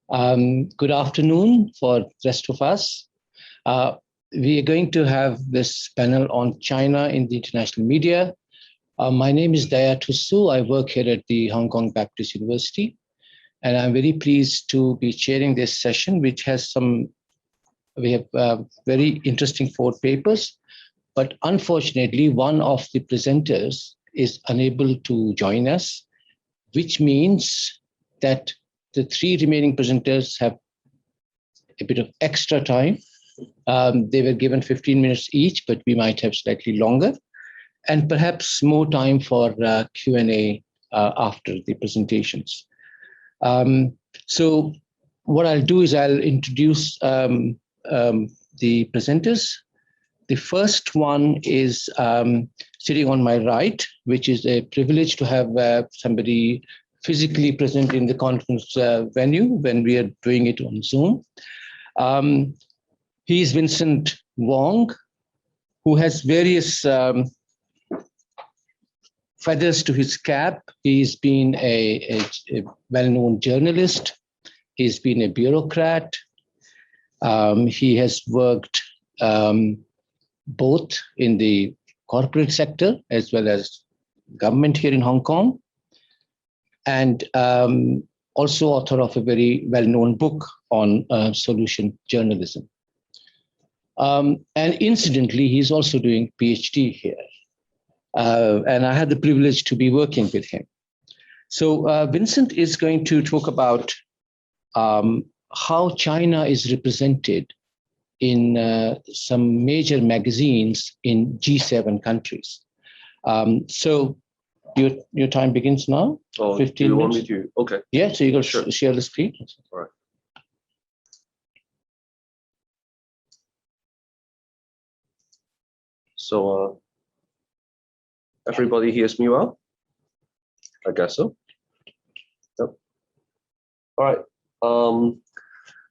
Good afternoon for the rest of us. We are going to have this panel on China in the international media. My name is Daya Thussu. I work here at the Hong Kong Baptist University, and I'm very pleased to be chairing this session, which has we have very interesting 4 papers, but unfortunately, one of the presenters is unable to join us, which means that the 3 remaining presenters have a bit of extra time. They were given 15 minutes each, but we might have slightly longer, and perhaps more time for Q&A after the presentations. So what I'll do is I'll introduce the presenters. The first one is sitting on my right, which is a privilege to have somebody physically present in the conference venue when we are doing it on Zoom. He is Vincent Wong, who has various feathers to his cap. He's been a well-known journalist. He's been a bureaucrat. He has worked both in the corporate sector as well as government here in Hong Kong, and also author of a very well-known book on solution journalism. And incidentally, he's also doing PhD here. And I had the privilege to be working with him. So Vincent is going to talk about how China is represented in some major magazines in G7 countries. So your time begins now. 15 you minutes. Want me to? Okay. Yeah, so you go share the screen. All right. So everybody hears me well? I guess so. Yep. All right.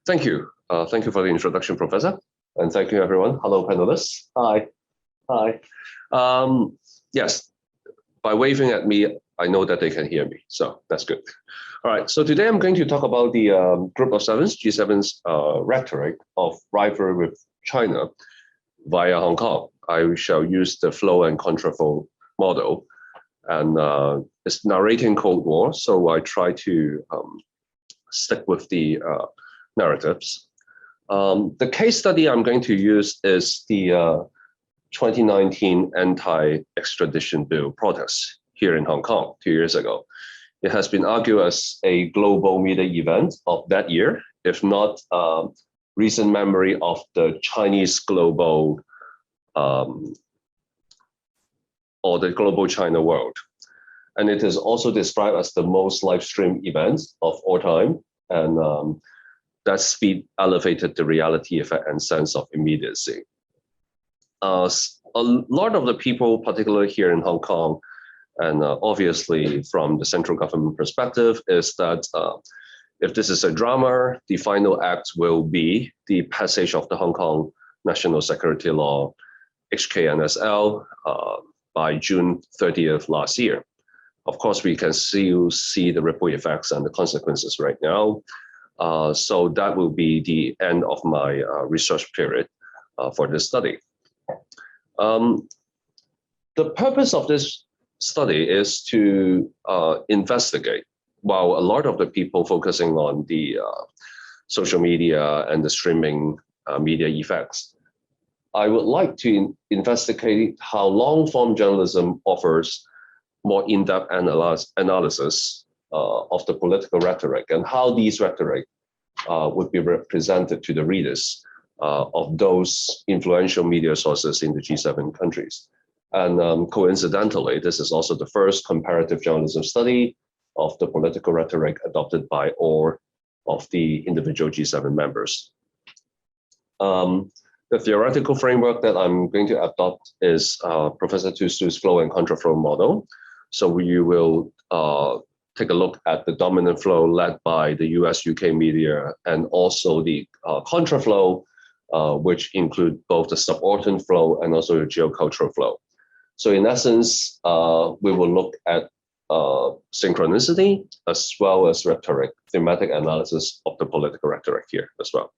Thank you. Thank you for the introduction, Professor. And thank you, everyone. Hello, panelists. Hi. Hi. Yes, by waving at me, I know that they can hear me. So that's good. All right. So today I'm going to talk about the Group of Sevens, G7's rhetoric of rivalry with China via Hong Kong. I shall use the flow and contraflow model. And it's narrating Cold War. So I try to stick with the narratives. The case study I'm going to use is the 2019 anti-extradition bill protests here in Hong Kong 2 years ago. It has been argued as a global media event of that year, if not recent memory of the Chinese global or the global China world. And it is also described as the most live-streamed event of all time. And that speed elevated the reality effect and sense of immediacy. A lot of the people, particularly here in Hong Kong, and obviously from the central government perspective, is that if this is a drama, the final act will be the passage of the Hong Kong National Security Law, HKNSL, by June 30th last year. Of course, we can still see the ripple effects and the consequences right now. So that will be the end of my research period for this study. The purpose of this study is to investigate, while a lot of the people focusing on the social media and the streaming media effects, I would like to investigate how long-form journalism offers more in-depth analysis of the political rhetoric and how these rhetoric would be represented to the readers of those influential media sources in the G7 countries. And coincidentally, this is also the first comparative journalism study of the political rhetoric adopted by all of the individual G7 members. The theoretical framework that I'm going to adopt is Professor Thussu's flow and contraflow model. So we will take a look at the dominant flow led by the US-UK media and also the contraflow, which include both the subordinate flow and also the geocultural flow. So in essence, we will look at synchronicity as well as rhetoric, thematic analysis of the political rhetoric here as well.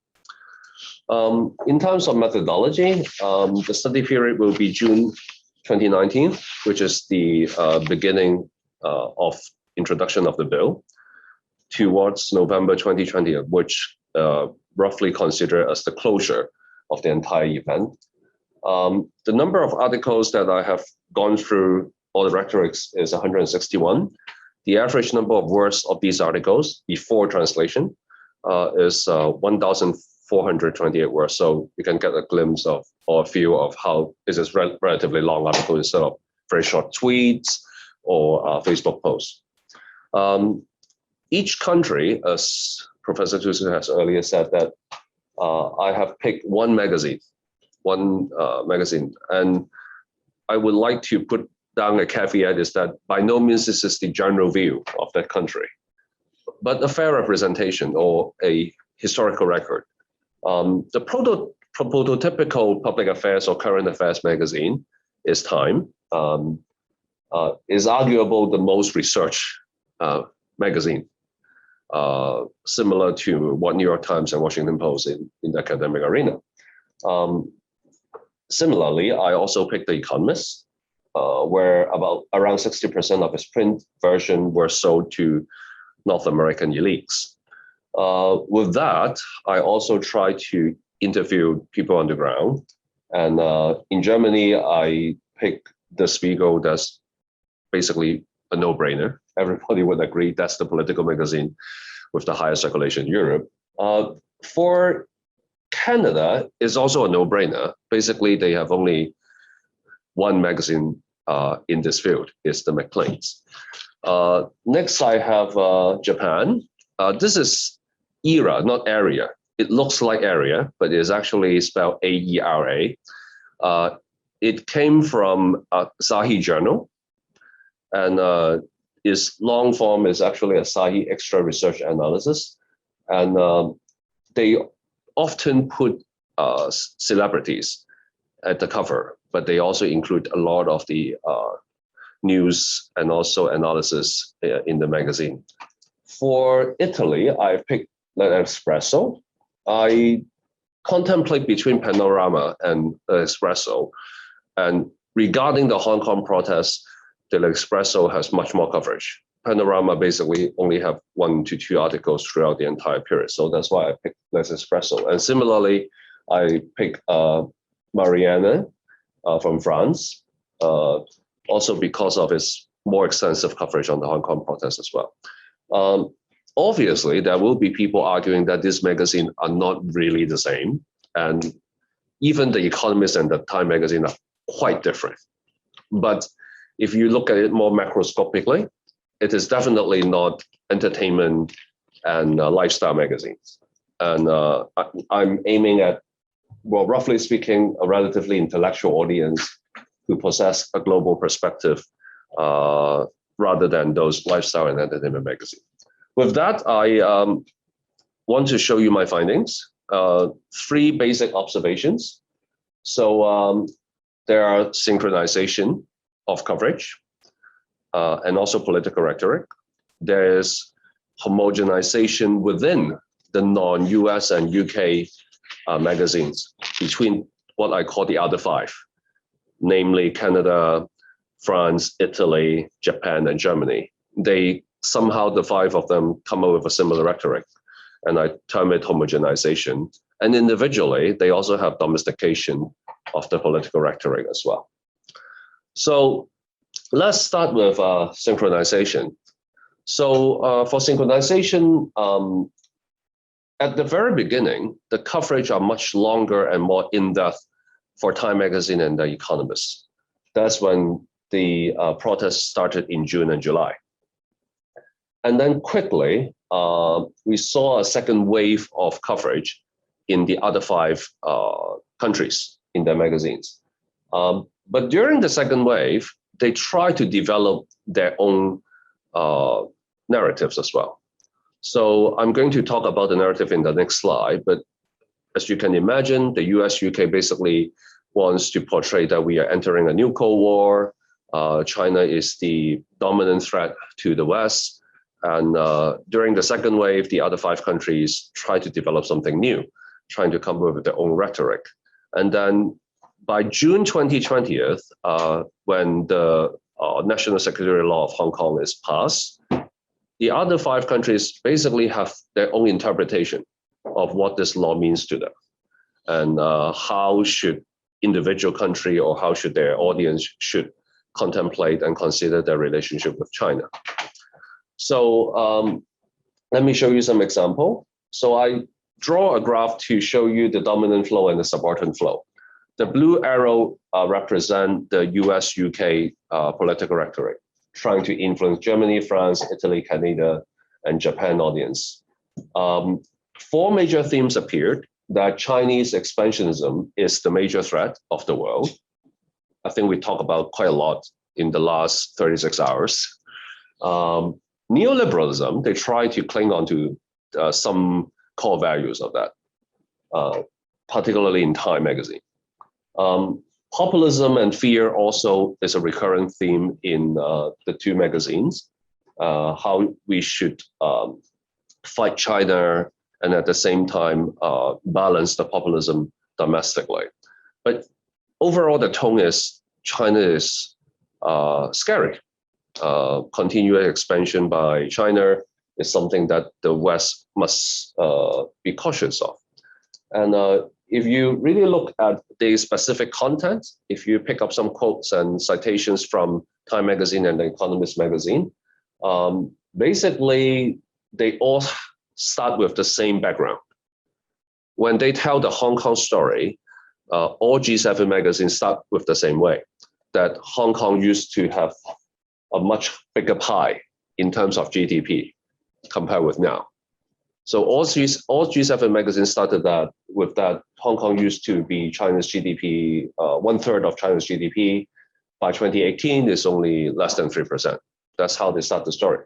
In terms of methodology, the study period will be June 2019, which is the beginning of introduction of the bill, towards November 2020, which roughly considered as the closure of the entire event. The number of articles that I have gone through all the rhetorics is 161. The average number of words of these articles before translation is 1,428 words. So you can get a glimpse of or a feel of how this is relatively long article instead of very short tweets or Facebook posts. Each country, as Professor Thussu has earlier said, that I have picked one magazine, and I would like to put down a caveat is that by no means this is the general view of that country, but a fair representation or a historical record. The prototypical public affairs or current affairs magazine is Time, is arguable the most researched magazine, similar to what New York Times and Washington Post in the academic arena. Similarly, I also picked The Economist, where around 60% of its print version were sold to North American elites. With that, I also tried to interview people on the ground. And in Germany, I picked Der Spiegel. That's basically a no-brainer. Everybody would agree that's the political magazine with the highest circulation in Europe. For Canada, it's also a no-brainer. Basically, they have only one magazine in this field, it's the Maclean's. Next, I have Japan. This is ERA, not area. It looks like area, but it is actually spelled AERA. It came from Asahi Journal, and its long form is actually Asahi Extra Research Analysis. And they often put celebrities at the cover, but they also include a lot of the news and also analysis in the magazine. For Italy, I picked L'Espresso. I contemplate between Panorama and Espresso. And regarding the Hong Kong protests, the L'Espresso has much more coverage. Panorama basically only have 1 to 2 articles throughout the entire period. So that's why I picked L'Espresso. And similarly, I picked Marianne from France, also because of its more extensive coverage on the Hong Kong protests as well. Obviously, there will be people arguing that these magazines are not really the same. And even The Economist and the Time magazine are quite different. But if you look at it more macroscopically, it is definitely not entertainment and lifestyle magazines. And I'm aiming at, well, roughly speaking, a relatively intellectual audience who possess a global perspective rather than those lifestyle and entertainment magazines. With that, I want to show you my findings. 3 basic observations. So there are synchronization of coverage and also political rhetoric. There's homogenization within the non-US and UK magazines between what I call the other 5, namely Canada, France, Italy, Japan, and Germany. They somehow, the 5 of them come up with a similar rhetoric, and I term it homogenization. And individually, they also have domestication of the political rhetoric as well. So let's start with synchronization. So for synchronization, at the very beginning, the coverage are much longer and more in-depth for Time magazine and The Economist. That's when the protests started in June and July. And then quickly, we saw a second wave of coverage in the other 5 countries in their magazines. But during the second wave, they tried to develop their own narratives as well. So I'm going to talk about the narrative in the next slide, but as you can imagine, the US, UK basically wants to portray that we are entering a new Cold War, China is the dominant threat to the West. And during the second wave, the other 5 countries tried to develop something new, trying to come up with their own rhetoric. And then by June 2020, when the National Security Law of Hong Kong is passed, the other 5 countries basically have their own interpretation of what this law means to them. And how should individual country or how should their audience should contemplate and consider their relationship with China. So let me show you some example. So I draw a graph to show you the dominant flow and the subaltern flow. The blue arrow represent the US, UK political rhetoric, trying to influence Germany, France, Italy, Canada, and Japan audience. 4 major themes appeared: that Chinese expansionism is the major threat of the world. I think we talked about quite a lot in the last 36 hours. Neoliberalism, they try to cling on to some core values of that, particularly in Time magazine. Populism and fear also is a recurrent theme in the 2 magazines, how we should fight China and at the same time balance the populism domestically. But overall, the tone is China is scary. Continued expansion by China is something that the West must be cautious of. And if you really look at the specific content, if you pick up some quotes and citations from Time magazine and The Economist magazine, basically they all start with the same background. When they tell the Hong Kong story, all G7 magazines start with the same way, that Hong Kong used to have a much bigger pie in terms of GDP compared with now. So all G7 magazines started that with that Hong Kong used to be China's GDP, 1/3 of China's GDP. By 2018, it's only less than 3%. That's how they start the story.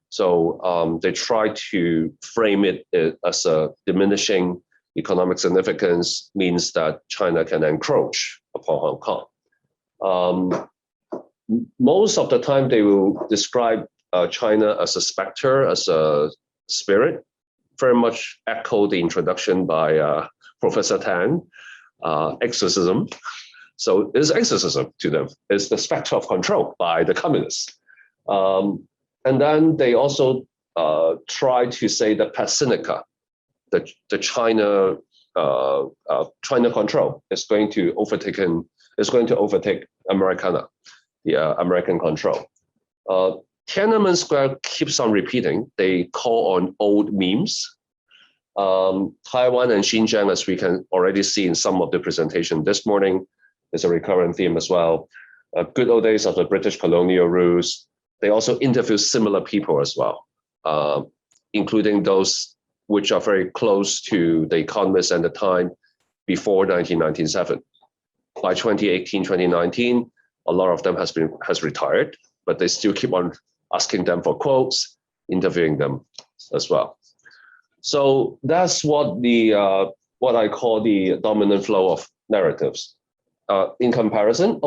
So they try to frame it as a diminishing economic significance, means that China can encroach upon Hong Kong. Most of the time, they will describe China as a specter, as a spirit, very much echo the introduction by Professor Tan, exorcism. So it's exorcism to them. It's the specter of control by the communists. And then they also try to say that pars sinica, the China control is going to overtake Americana, the American control. Tiananmen Square keeps on repeating. They call on old memes. Taiwan and Xinjiang, as we can already see in some of the presentation this morning, is a recurrent theme as well. Good old days of the British colonial rules. They also interview similar people as well, including those which are very close to the Economist and the Time before 1997. By 2018, 2019, a lot of them has retired, but they still keep on asking them for quotes, interviewing them as well. So that's what what I call the dominant flow of narratives. In comparison,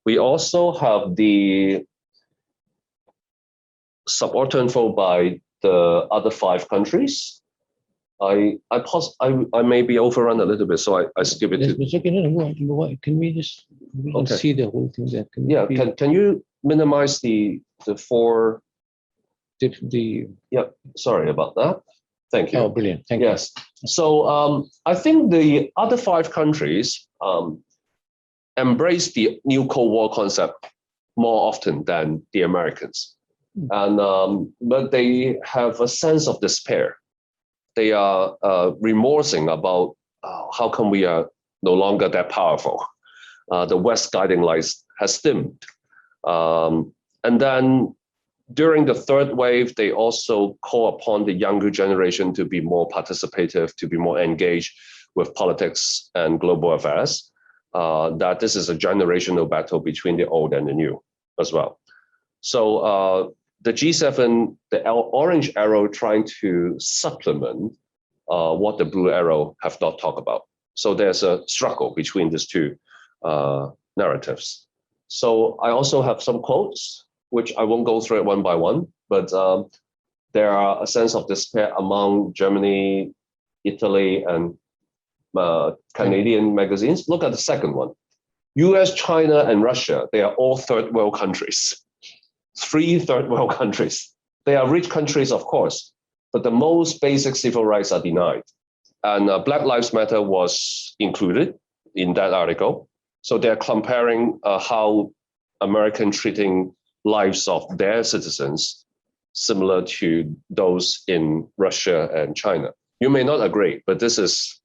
we also have the subaltern flow by the other 5 countries. I may be overrun a little bit, so I skip it. Can we just see the whole thing there? Can you minimize the 4? Yeah, sorry about that. Thank you. Oh, brilliant. Thank you. Yes. So I think the other 5 countries embrace the new Cold War concept more often than the Americans. And but they have a sense of despair. They are remorsing about how come we are no longer that powerful. The West guiding lights has dimmed. And then during the 3rd wave, they also call upon the younger generation to be more participative, to be more engaged with politics and global affairs. That this is a generational battle between the old and the new as well. So the G7, the orange arrow trying to supplement what the blue arrow have not talked about. So there's a struggle between these 2 narratives. So I also have some quotes, which I won't go through it one by one, but there are a sense of despair among Germany, Italy, and Canadian magazines. Look at the second one. US, China, and Russia, they are all third world countries. 3 third world countries. They are rich countries, of course, but the most basic civil rights are denied. And Black Lives Matter was included in that article. So they're comparing how American treating lives of their citizens similar to those in Russia and China. You may not agree, but this is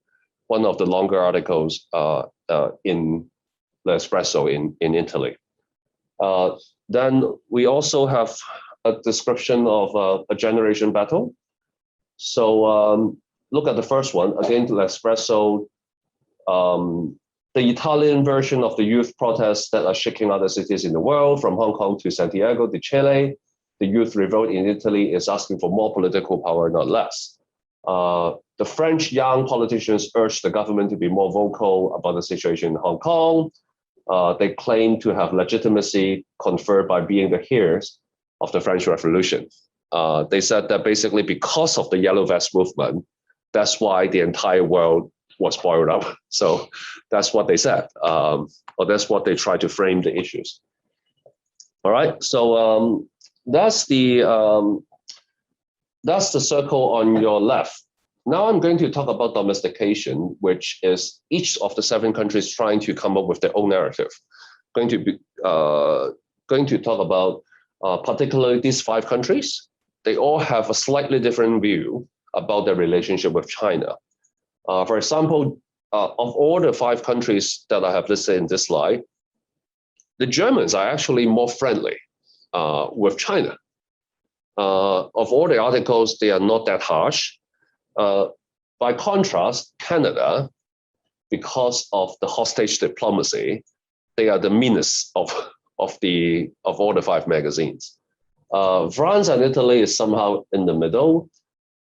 one of the longer articles in L'Espresso in Italy. Then we also have a description of a generation battle. So look at the first one, again, L'Espresso, the Italian version of the youth protests that are shaking other cities in the world, from Hong Kong to Santiago de Chile. The youth revolt in Italy is asking for more political power, not less. The French young politicians urge the government to be more vocal about the situation in Hong Kong. They claim to have legitimacy conferred by being the heroes of the French Revolution. They said that basically because of the Yellow Vest movement, that's why the entire world was boiled up. So that's what they said, or that's what they try to frame the issues. All right, so that's the circle on your left. Now I'm going to talk about domestication, which is each of the 7 countries trying to come up with their own narrative. Going to talk about particularly these 5 countries. They all have a slightly different view about their relationship with China. For example, of all the 5 countries that I have listed in this slide, the Germans are actually more friendly with China. Of all the articles, they are not that harsh. By contrast, Canada, because of the hostage diplomacy, they are the meanest of all the 5 magazines. France and Italy is somehow in the middle.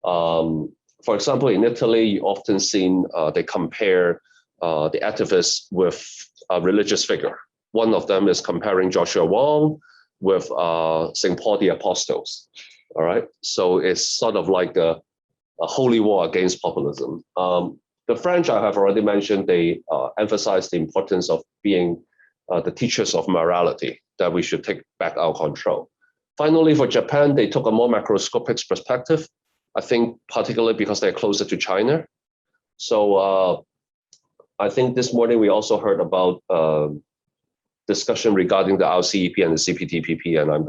For example, in Italy, you often seen they compare the activists with a religious figure. One of them is comparing Joshua Wong with St. Paul the Apostles. All right, so it's sort of like a holy war against populism. The French, I have already mentioned, they emphasize the importance of being the teachers of morality, that we should take back our control. Finally, for Japan, they took a more macroscopic perspective, I think particularly because they're closer to China. So I think this morning we also heard about discussion regarding the RCEP and the CPTPP, and I'm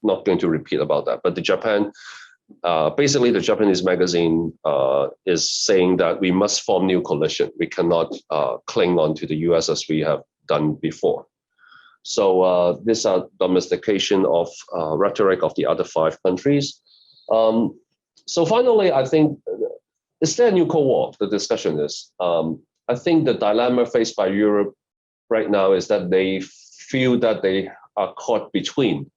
not going to repeat about that. But the Japan, basically the Japanese magazine is saying that we must form new coalition. We cannot cling on to the US as we have done before. So these are domestication of rhetoric of the other 5 countries. So finally, I think, is there a new Cold War? The discussion is. I think the dilemma faced by Europe right now is that they feel that they are caught between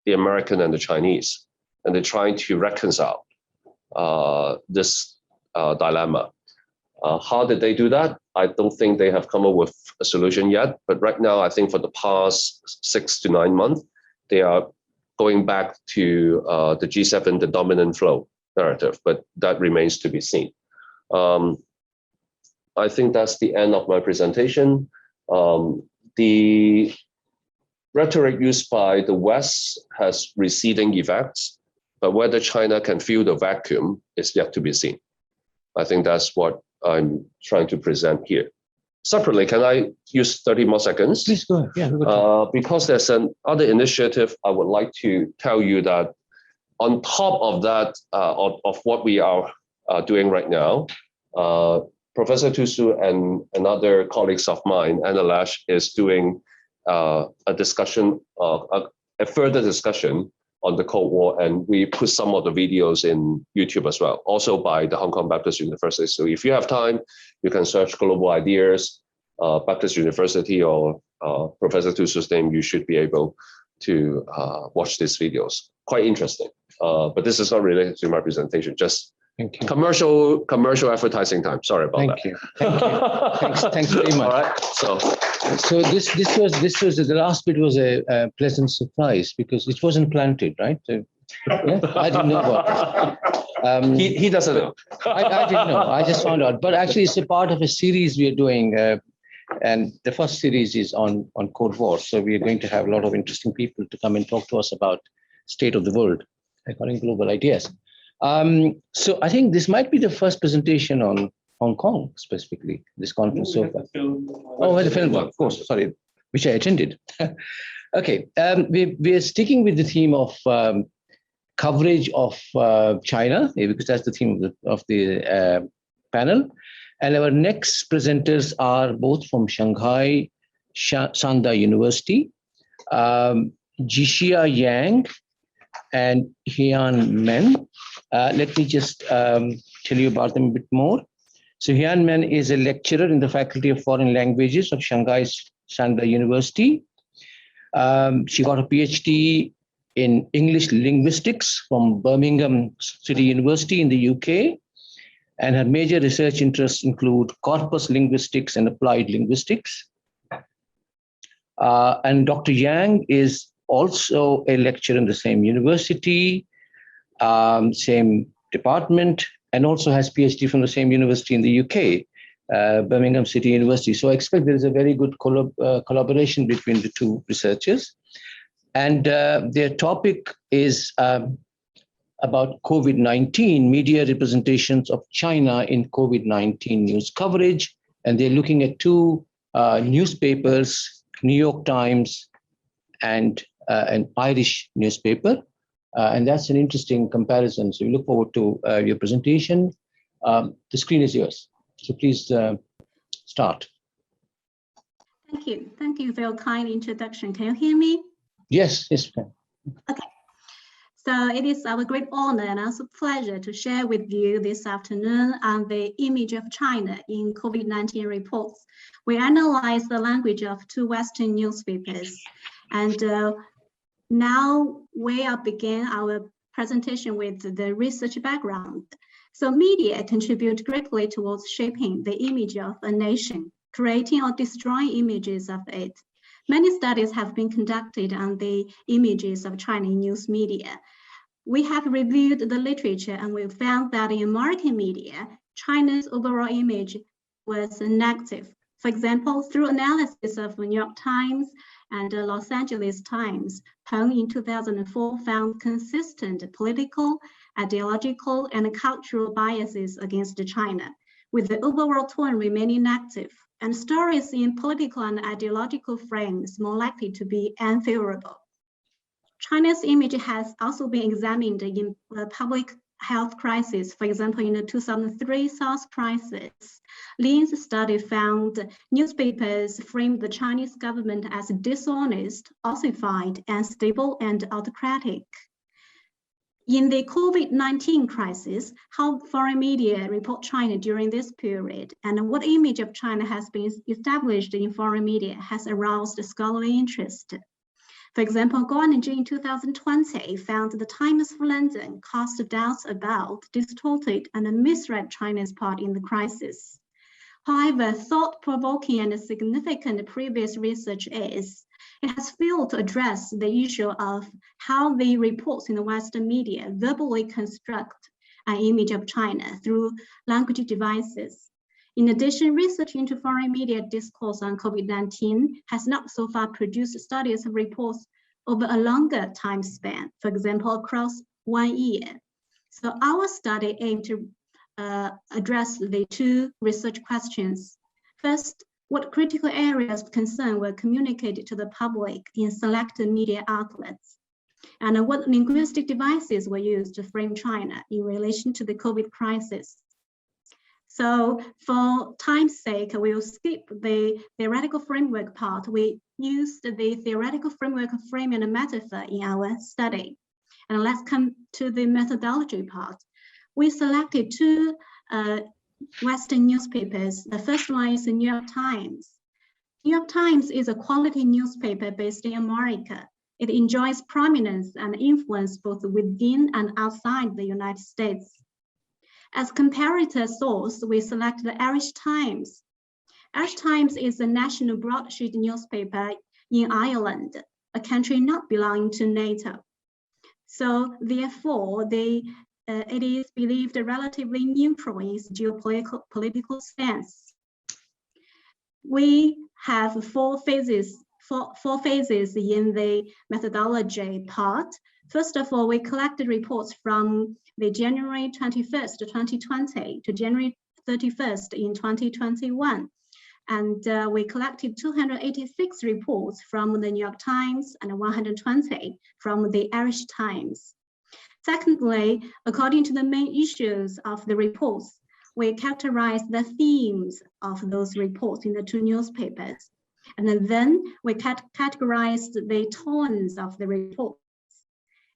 the American and the Chinese, and they're trying to reconcile this dilemma. How did they do that? I don't think they have come up with a solution yet, but right now, I think for the past 6 to 9 months, they are going back to the G7, the dominant flow narrative, but that remains to be seen. I think that's the end of my presentation. The rhetoric used by the West has receding effects, but whether China can fill the vacuum is yet to be seen. I think that's what I'm trying to present here. Separately, can I use 30 more seconds? Please go ahead. Yeah, because there's another initiative, I would like to tell you that on top of that, of what we are doing right now, Professor Thussu and another colleagues of mine, Anna Lash, is doing a discussion, a further discussion on the Cold War, and we put some of the videos in YouTube as well, also by the Hong Kong Baptist University. So if you have time, you can search Global Ideas, Baptist University, or Professor Thussu's name. You should be able to watch these videos. Quite interesting, but this is not related to my presentation, just thank you. Commercial advertising time. Sorry about that. Thank you. Thanks very much. All right, so. So this was the last bit was a pleasant surprise because it wasn't planted, right? So, yeah, I didn't know about it. He doesn't know. I didn't know. I just found out. But actually, it's a part of a series we are doing, and the first series is on Cold War. So we are going to have a lot of interesting people to come and talk to us about state of the world, according to global ideas. So I think this might be the first presentation on Hong Kong specifically, this conference so far. Oh, the film, of course, sorry, which I attended. Okay, we are sticking with the theme of coverage of China, because that's the theme of the panel. And our next presenters are both from Shanghai, Sanda University, Zhixia Yang and Haiyan Men. Let me just tell you about them a bit more. So Haiyan Men is a lecturer in the Faculty of Foreign Languages of Shanghai's Sanda University. She got a PhD in English linguistics from Birmingham City University in the UK. And her major research interests include corpus linguistics and applied linguistics. And Dr. Yang is also a lecturer in the same university, same department, and also has PhD from the same university in the UK, Birmingham City University. So I expect there is a very good collaboration between the two researchers. And their topic is about COVID-19, media representations of China in COVID-19 news coverage. And they're looking at two newspapers, New York Times and an Irish newspaper. And that's an interesting comparison. So we look forward to your presentation. The screen is yours. So please start. Thank you. Thank you for your kind introduction. Can you hear me? Yes, yes. Okay. So it is our great honor and also pleasure to share with you this afternoon on the image of China in COVID-19 reports. We analyze the language of two Western newspapers. And now we are begin our presentation with the research background. So media contribute greatly towards shaping the image of a nation, creating or destroying images of it. Many studies have been conducted on the images of China in news media. We have reviewed the literature and we found that in American media, China's overall image was negative. For example, through analysis of the New York Times and the Los Angeles Times, Pak-Hong in 2004 found consistent political, ideological, and cultural biases against China, with the overall tone remaining negative, and stories in political and ideological frames more likely to be unfavorable. China's image has also been examined in the public health crisis. For example, in the 2003 SARS crisis, Lin's study found newspapers framed the Chinese government as dishonest, ossified, unstable, and autocratic. In the COVID-19 crisis, how foreign media report China during this period and what image of China has been established in foreign media has aroused scholarly interest. For example, Guo and Jin in 2020 found the Times of London cast doubts about, distorted, and misread China's part in the crisis. However, thought-provoking and significant previous research is it has failed to address the issue of how the reports in the Western media verbally construct an image of China through language devices. In addition, research into foreign media discourse on COVID-19 has not so far produced studies of reports over a longer time span, for example, across 1 year. So our study aimed to address the two research questions. First, what critical areas of concern were communicated to the public in selected media outlets? And what linguistic devices were used to frame China in relation to the COVID crisis? So for time's sake, we'll skip the theoretical framework part. We used the theoretical framework of framing a metaphor in our study. And let's come to the methodology part. We selected two Western newspapers. The first one is the New York Times. New York Times is a quality newspaper based in America. It enjoys prominence and influence both within and outside the United States. As comparator source, we select the Irish Times. Irish Times is a national broadsheet newspaper in Ireland, a country not belonging to NATO. So therefore, it is believed relatively neutral in its geopolitical stance. We have four phases in the methodology part. First of all, we collected reports from the January 21st, 2020 to January 31st in 2021. And we collected 286 reports from the New York Times and 120 from the Irish Times. Secondly, according to the main issues of the reports, we characterized the themes of those reports in the two newspapers. And then we categorized the tones of the reports.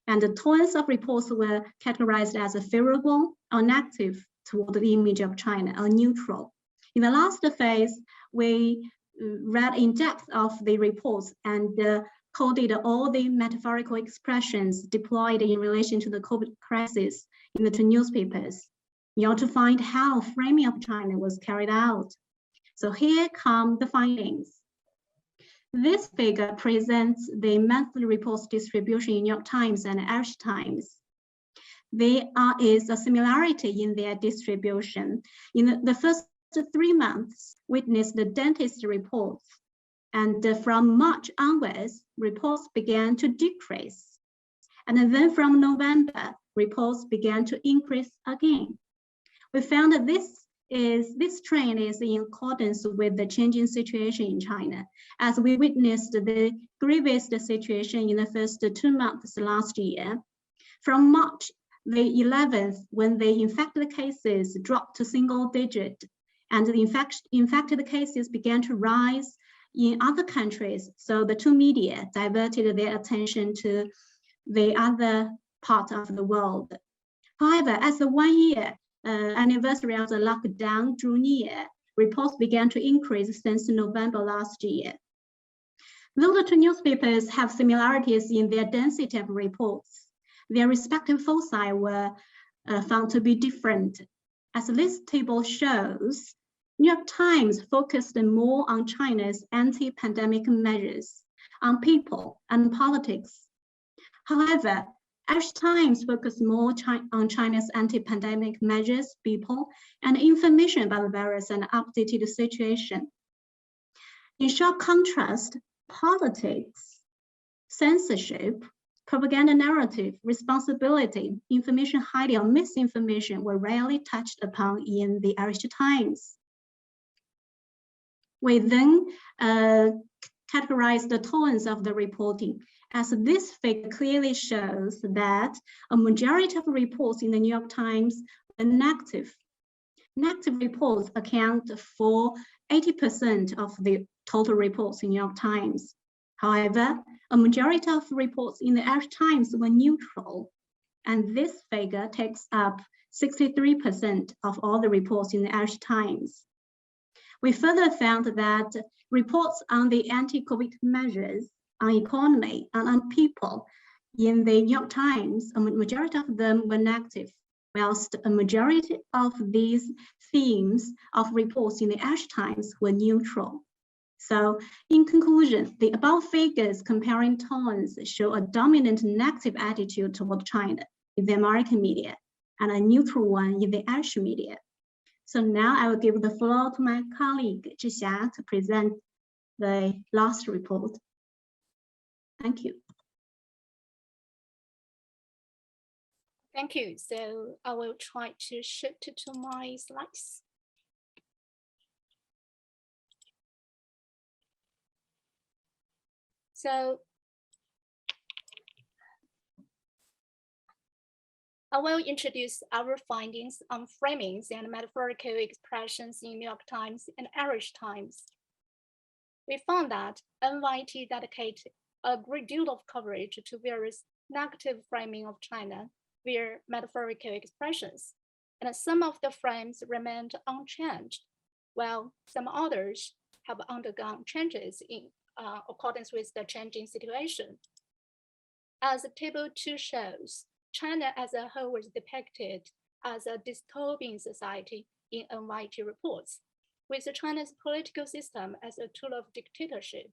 And the tones of reports were categorized as favorable or negative toward the image of China, or neutral. In the last phase, we read in depth of the reports and coded all the metaphorical expressions deployed in relation to the COVID crisis in the two newspapers, in order to find how framing of China was carried out. So here come the findings. This figure presents the monthly reports distribution in New York Times and Irish Times. There is a similarity in their distribution. In the first 3 months, witnessed the dentist reports, and from March onwards, reports began to decrease. And then from November, reports began to increase again. We found that this trend is in accordance with the changing situation in China, as we witnessed the grievous situation in the first 2 months last year. From March the 11th, when the infected cases dropped to single digit, and the infected cases began to rise in other countries, so the two media diverted their attention to the other part of the world. However, as the 1 year anniversary of the lockdown drew near, reports began to increase since November last year. Though the two newspapers have similarities in their density of reports, their respective foci were found to be different. As this table shows, New York Times focused more on China's anti-pandemic measures, on people and politics. However, Irish Times focused more on China's anti-pandemic measures, people, and information about the virus and updated situation. In sharp contrast, politics, censorship, propaganda narrative, responsibility, information hiding or misinformation were rarely touched upon in the Irish Times. We then categorized the tones of the reporting, as this figure clearly shows that a majority of reports in the New York Times were negative. Negative reports account for 80% of the total reports in New York Times. However, a majority of reports in the Irish Times were neutral, and this figure takes up 63% of all the reports in the Irish Times. We further found that reports on the anti-COVID measures, on economy, and on people in the New York Times, a majority of them were negative, whilst a majority of these themes of reports in the Irish Times were neutral. So in conclusion, the above figures comparing tones show a dominant negative attitude toward China in the American media and a neutral one in the Irish media. So now I will give the floor to my colleague, Zhixia, to present the last report. Thank you. Thank you. So I will try to shift to my slides. So I will introduce our findings on framings and metaphorical expressions in New York Times and Irish Times. We found that NYT dedicated a great deal of coverage to various negative framing of China via metaphorical expressions, and some of the frames remained unchanged, while some others have undergone changes in accordance with the changing situation. As table 2 shows, China as a whole was depicted as a dystopian society in NYT reports, with China's political system as a tool of dictatorship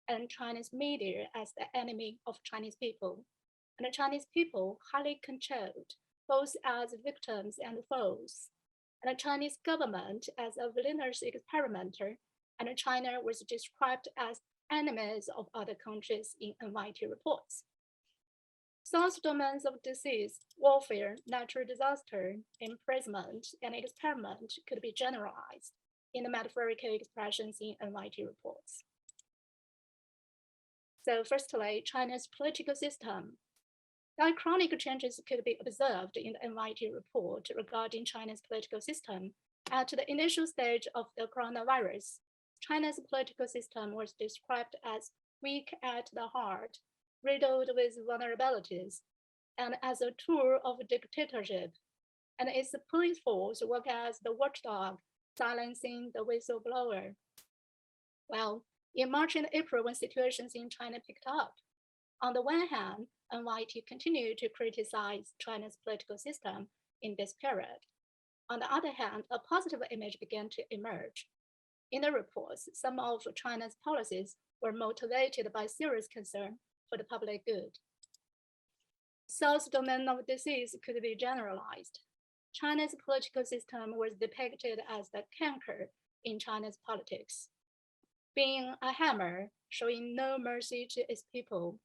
and Chinese media as the enemy of Chinese people, and the Chinese people highly controlled, both as victims and foes, and the Chinese government as a villainous experimenter, and China was described as enemies of other countries in NYT reports. Source domains of disease, warfare, natural disaster, imprisonment, and experiment could be generalized in the metaphorical expressions in NYT reports. So firstly, China's political system. Diachronic changes could be observed in the NYT report regarding China's political system. At the initial stage of the coronavirus, China's political system was described as weak at the heart, riddled with vulnerabilities, and as a tool of dictatorship, and its police force worked as the watchdog, silencing the whistleblower. Well, in March and April, when situations in China picked up, on the one hand, NYT continued to criticize China's political system in this period. On the other hand, a positive image began to emerge. In the reports, some of China's policies were motivated by serious concern for the public good. Source domain of disease could be generalized. China's political system was depicted as the canker in China's politics, being a hammer showing no mercy to its people,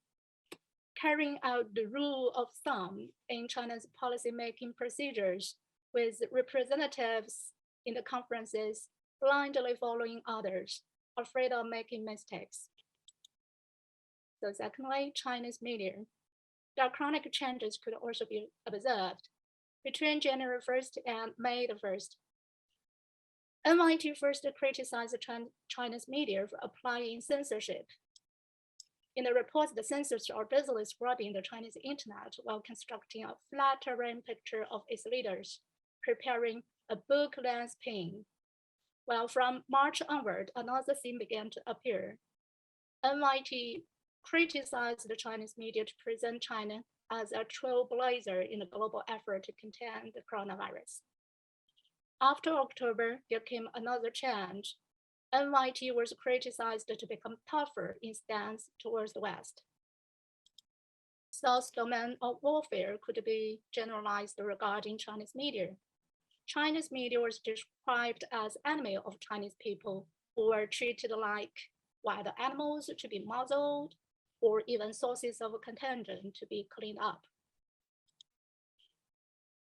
carrying out the rule of thumb in China's policy-making procedures, with representatives in the conferences blindly following others, afraid of making mistakes. So secondly, Chinese media. Diachronic changes could also be observed between January 1st and May 1st. NYT first criticized Chinese media for applying censorship. In the report, the censors are busily scrubbing the Chinese internet while constructing a flattering picture of its leaders, preparing a book-length pin. Well, from March onward, another theme began to appear. NYT criticized the Chinese media to present China as a trailblazer in the global effort to contain the coronavirus. After October, there came another change. NYT was criticized to become tougher in stance towards the West. Source domain of warfare could be generalized regarding Chinese media. Chinese media was described as enemy of Chinese people, who were treated like wild animals to be muzzled, or even sources of contagion to be cleaned up.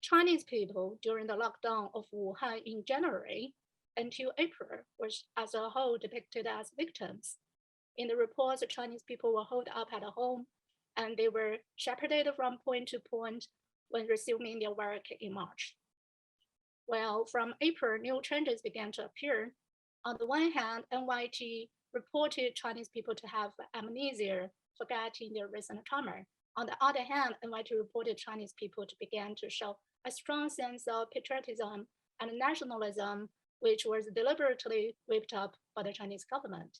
Chinese people during the lockdown of Wuhan in January until April was as a whole depicted as victims. In the reports, Chinese people were holed up at home and they were shepherded from point to point when resuming their work in March. Well, from April, new changes began to appear. On the one hand, NYT reported Chinese people to have amnesia, forgetting their recent trauma. On the other hand, NYT reported Chinese people to begin to show a strong sense of patriotism and nationalism, which was deliberately whipped up by the Chinese government.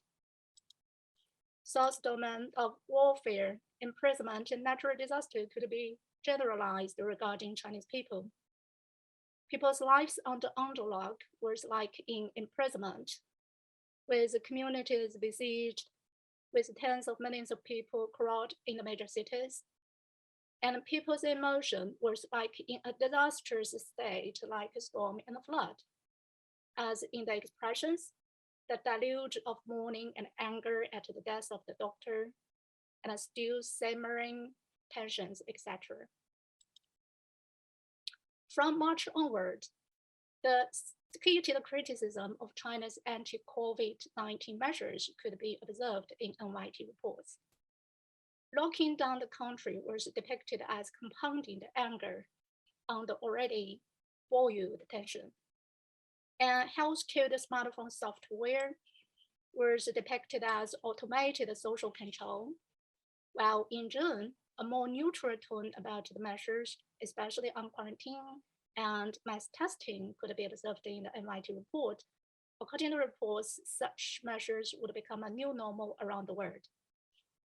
Source domain of warfare, imprisonment, and natural disaster could be generalized regarding Chinese people. People's lives under underlog was like in imprisonment, with communities besieged, with tens of millions of people crowded in the major cities. And people's emotion was like in a disastrous state, like a storm and a flood. As in the expressions, the deluge of mourning and anger at the death of the doctor, and still simmering tensions, etc. From March onward, the heated criticism of China's anti-COVID-19 measures could be observed in NYT reports. Locking down the country was depicted as compounding the anger on the already boiled tension. And health-killed smartphone software was depicted as automated social control, while in June, a more neutral tone about the measures, especially on quarantine and mass testing, could be observed in the NYT report. According to reports, such measures would become a new normal around the world.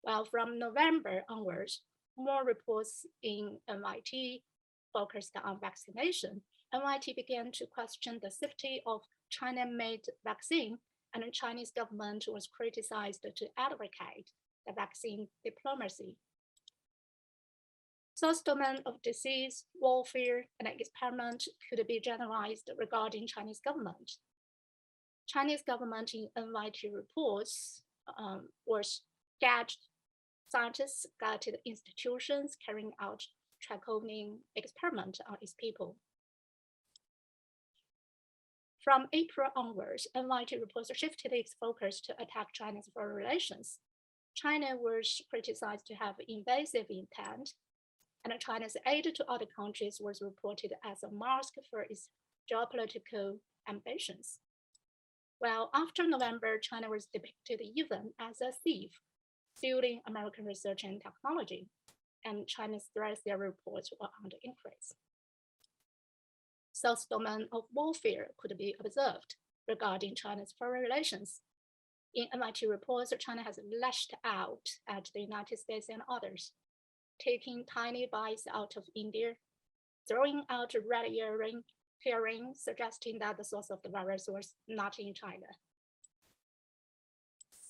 While from November onwards, more reports in NYT focused on vaccination. NYT began to question the safety of China-made vaccine, and the Chinese government was criticized to advocate the vaccine diplomacy. Source domain of disease, warfare, and experiment could be generalized regarding Chinese government. Chinese government in NYT reports was gadget scientists guided institutions carrying out draconian experiment on its people. From April onwards, NYT reports shifted its focus to attack China's foreign relations. China was criticized to have invasive intent, and China's aid to other countries was reported as a mask for its geopolitical ambitions. Well, after November, China was depicted even as a thief, stealing American research and technology, and China's threats their reports were on the increase. Source domain of warfare could be observed regarding China's foreign relations. In NYT reports, China has lashed out at the United States and others, taking tiny bites out of India, throwing out red herring, suggesting that the source of the virus was not in China.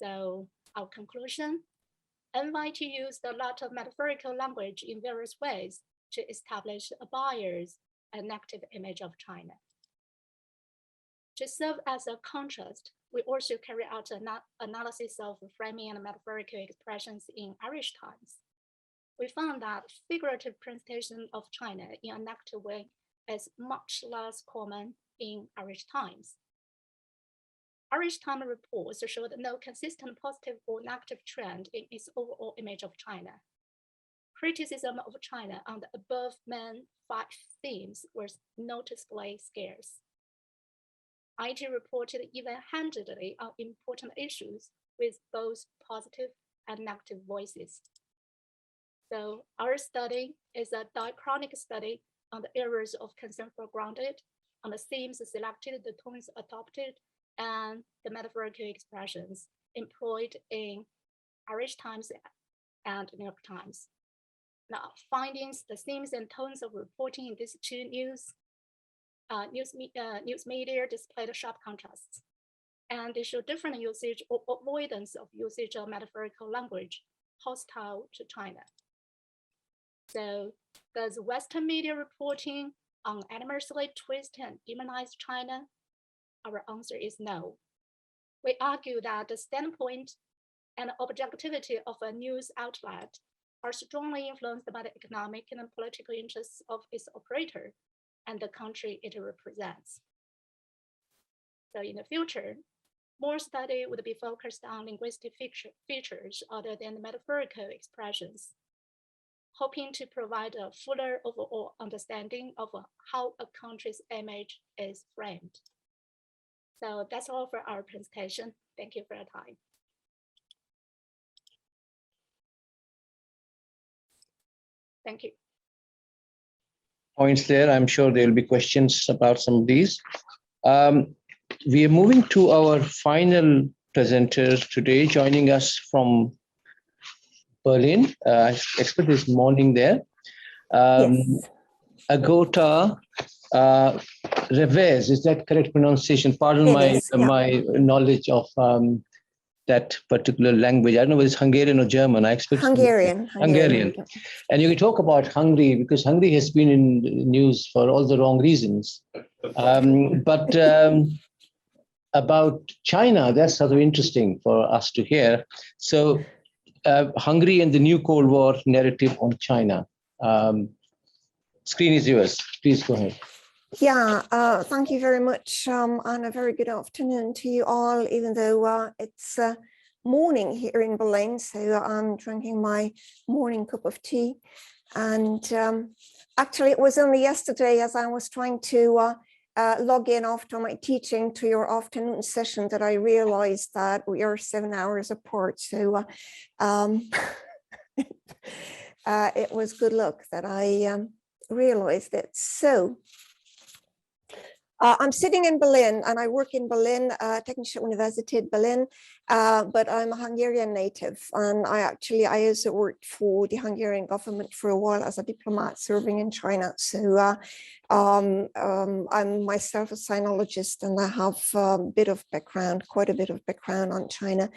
So our conclusion, NYT used a lot of metaphorical language in various ways to establish a biased and negative image of China. To serve as a contrast, we also carry out an analysis of framing and metaphorical expressions in Irish Times. We found that figurative presentation of China in a negative way is much less common in Irish Times. Irish Times reports showed no consistent positive or negative trend in its overall image of China. Criticism of China on the above main 5 themes was noticeably scarce. IT reported even-handedly on important issues with both positive and negative voices. So our study is a diachronic study on the areas of concern foregrounded, on the themes selected, the tones adopted, and the metaphorical expressions employed in Irish Times and New York Times. Now, findings, the themes and tones of reporting in these 2 news media displayed sharp contrasts, and they show different usage or avoidance of usage of metaphorical language hostile to China. So does Western media reporting unanimously twist and demonize China? Our answer is no. We argue that the standpoint and objectivity of a news outlet are strongly influenced by the economic and political interests of its operator and the country it represents. So in the future, more study would be focused on linguistic features other than the metaphorical expressions, hoping to provide a fuller overall understanding of how a country's image is framed. So that's all for our presentation. Thank you for your time. Thank you. Points there. I'm sure there'll be questions about some of these. We are moving to our final presenter today, joining us from Berlin. I expect this morning there. Yes. Ágota Révész, is that correct pronunciation? Pardon my knowledge of that particular language. I don't know whether it's Hungarian or German. I expect Hungarian. And you can talk about Hungary because Hungary has been in the news for all the wrong reasons. But about China, that's sort of interesting for us to hear. So Hungary and the new Cold War narrative on China. Screen is yours. Please go ahead. Yeah, thank you very much, and a very good afternoon to you all, even though it's morning here in Berlin, so I'm drinking my morning cup of tea. And actually, it was only yesterday as I was trying to log in after my teaching to your afternoon session that I realized that we are 7 hours apart. So it was good luck that I realized it. So I'm sitting in Berlin and I work in Berlin, Technische Universität Berlin, but I'm a Hungarian native, and I also worked for the Hungarian government for a while as a diplomat serving in China. So I'm myself a sinologist, and I have quite a bit of background on China.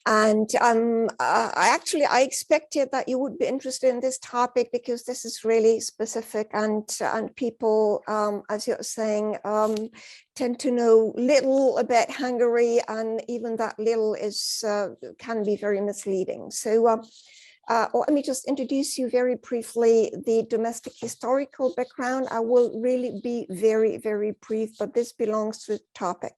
And I expected that you would be interested in this topic because this is really specific, and people, as you're saying, tend to know little about Hungary, and even that little can be very misleading. So let me just introduce you very briefly the domestic historical background. I will really be very, very brief, but this belongs to the topic.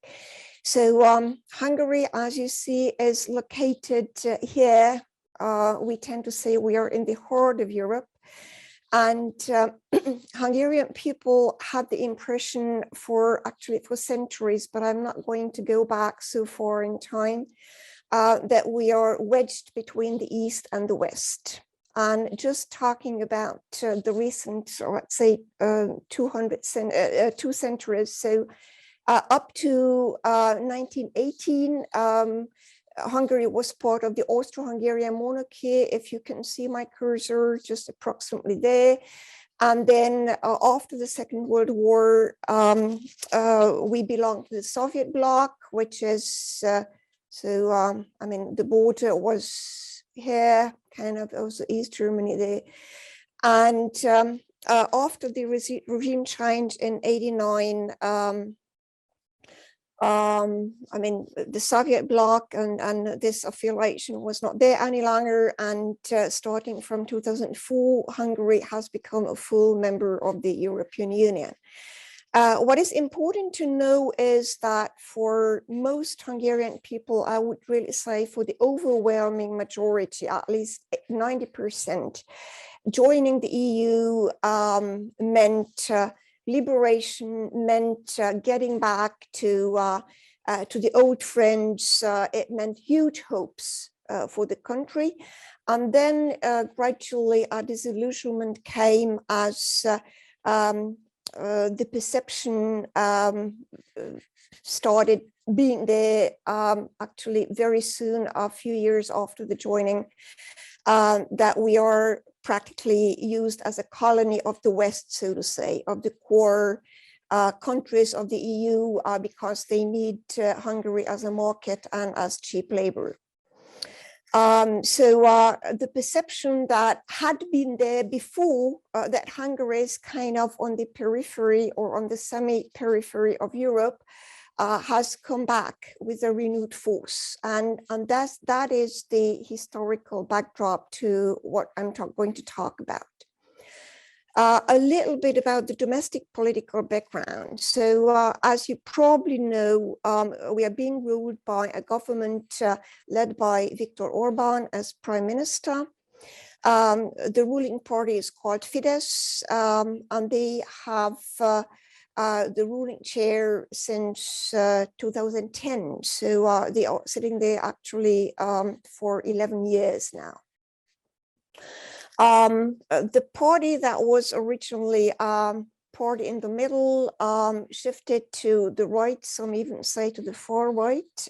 So Hungary, as you see, is located here. We tend to say we are in the heart of Europe. And Hungarian people had the impression for centuries, but I'm not going to go back so far in time, that we are wedged between the East and the West. And just talking about the recent, let's say, 2 centuries, so up to 1918, Hungary was part of the Austro-Hungarian monarchy. If you can see my cursor, just approximately there. And then after the Second World War, we belonged to the Soviet bloc, which is, I mean, the border was here, kind of also East Germany there. And after the regime change in '89, I mean, the Soviet bloc and this affiliation was not there any longer. And starting from 2004, Hungary has become a full member of the European Union. What is important to know is that for most Hungarian people, I would really say for the overwhelming majority, at least 90%, joining the EU meant liberation, meant getting back to the old friends. It meant huge hopes for the country. And then gradually a disillusionment came as the perception started being there actually very soon, a few years after the joining, that we are practically used as a colony of the West, so to say, of the core countries of the EU, because they need Hungary as a market and as cheap labor. So the perception that had been there before, that Hungary is kind of on the periphery or on the semi-periphery of Europe, has come back with a renewed force. And that is the historical backdrop to what I'm going to talk about. A little bit about the domestic political background. So as you probably know, we are being ruled by a government led by Viktor Orbán as prime minister. The ruling party is called Fidesz, and they have the ruling chair since 2010. So they are sitting there actually for 11 years now. The party that was originally party in the middle shifted to the right, some even say to the far right,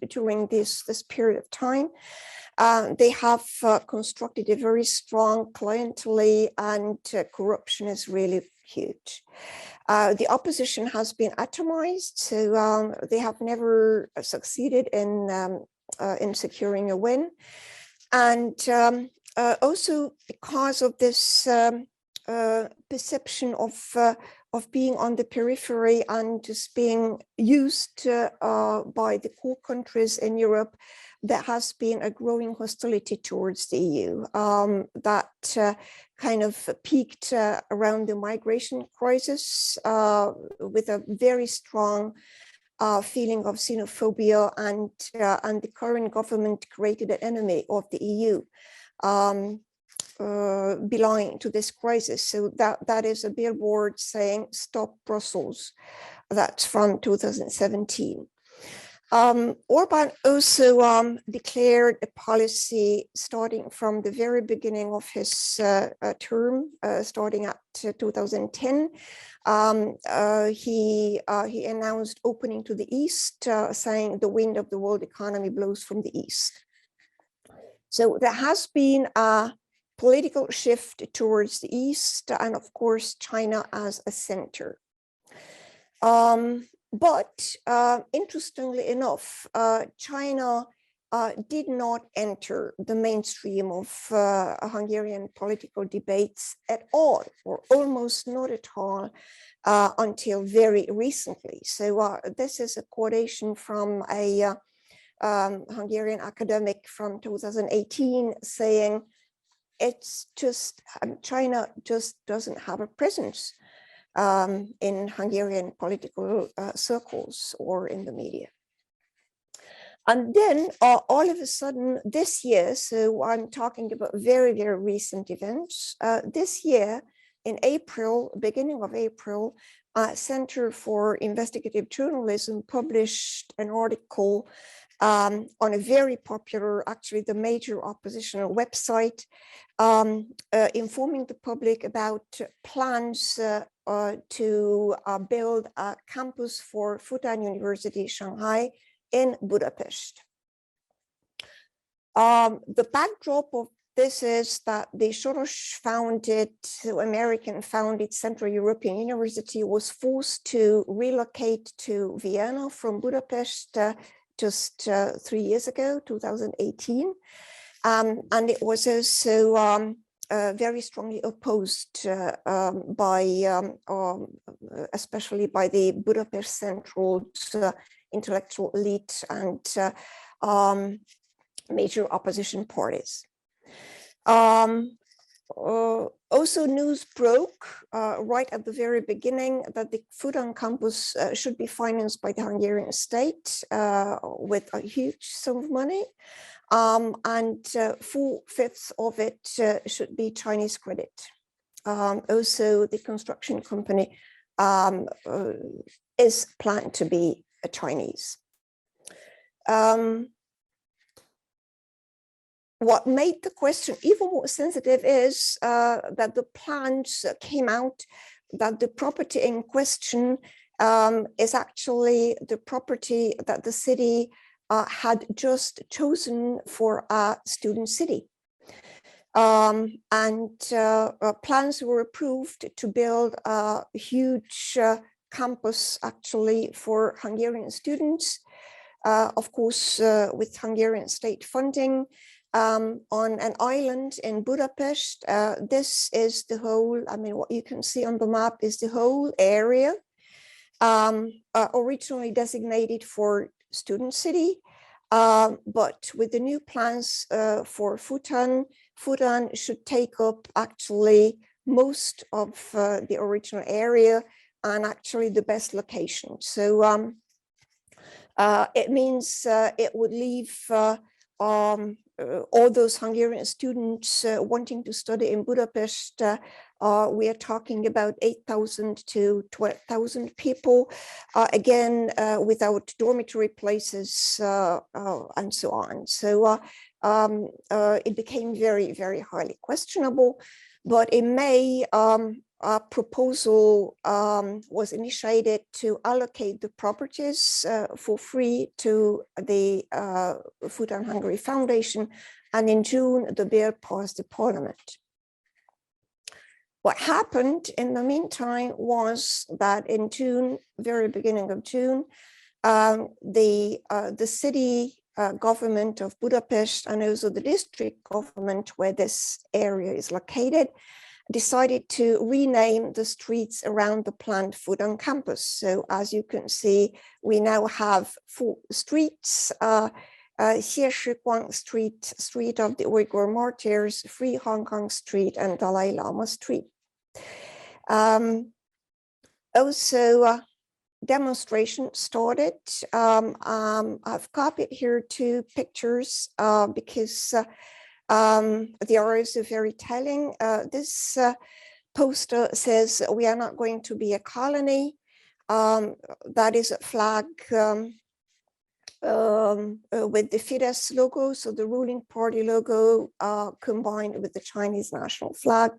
during this period of time. They have constructed a very strong clientele, and corruption is really huge. The opposition has been atomized, so they have never succeeded in securing a win. And also because of this perception of being on the periphery and just being used by the core countries in Europe, there has been a growing hostility towards the EU that kind of peaked around the migration crisis with a very strong feeling of xenophobia, and the current government created an enemy of the EU belonging to this crisis. So that is a billboard saying "Stop Brussels." That's from 2017. Orban also declared a policy starting from the very beginning of his term, starting at 2010. He announced opening to the east, saying the wind of the world economy blows from the east. So there has been a political shift towards the east, and of course, China as a center. But interestingly enough, China did not enter the mainstream of Hungarian political debates at all, or almost not at all, until very recently. So this is a quotation from a Hungarian academic from 2018 saying, it's just, China just doesn't have a presence in Hungarian political circles or in the media. And then all of a sudden this year, so I'm talking about very, very recent events, this year in April, beginning of April, Center for Investigative Journalism published an article on a very popular, actually the major oppositional website, informing the public about plans to build a campus for Fudan University, Shanghai, in Budapest. The backdrop of this is that the Soros-founded, American-founded Central European University was forced to relocate to Vienna from Budapest just 3 years ago, 2018. And it was also very strongly opposed by, especially by the Budapest Central intellectual elite and major opposition parties. Also news broke right at the very beginning that the Fudan campus should be financed by the Hungarian state with a huge sum of money, and 4/5 of it should be Chinese credit. Also, the construction company is planned to be a Chinese. What made the question even more sensitive is that the plans came out that the property in question is actually the property that the city had just chosen for a student city. Plans were approved to build a huge campus actually for Hungarian students, of course, with Hungarian state funding. On an island in Budapest. This is the whole, I mean, what you can see on the map is the whole area, originally designated for student city, but with the new plans for Fudan should take up actually most of the original area and actually the best location. So it means it would leave all those Hungarian students wanting to study in Budapest. We are talking about 8,000 to 12,000 people, again, without dormitory places and so on. So it became very, very highly questionable. But in May, a proposal was initiated to allocate the properties for free to the Fudan Hungary Foundation, and in June the bill passed the parliament. What happened in the meantime was that in June, very beginning of June, the city government of Budapest and also the district government where this area is located decided to rename the streets around the planned Fudan campus. So as you can see, we now have 4 streets, Xie Shiguang Street, Street of the Uyghur Martyrs, Free Hong Kong Street, and Dalai Lama Street. Also, demonstration started. I've copied here 2 pictures because they are also very telling. This poster says, "We are not going to be a colony." That is a flag with the Fidesz logo, so the ruling party logo combined with the Chinese national flag,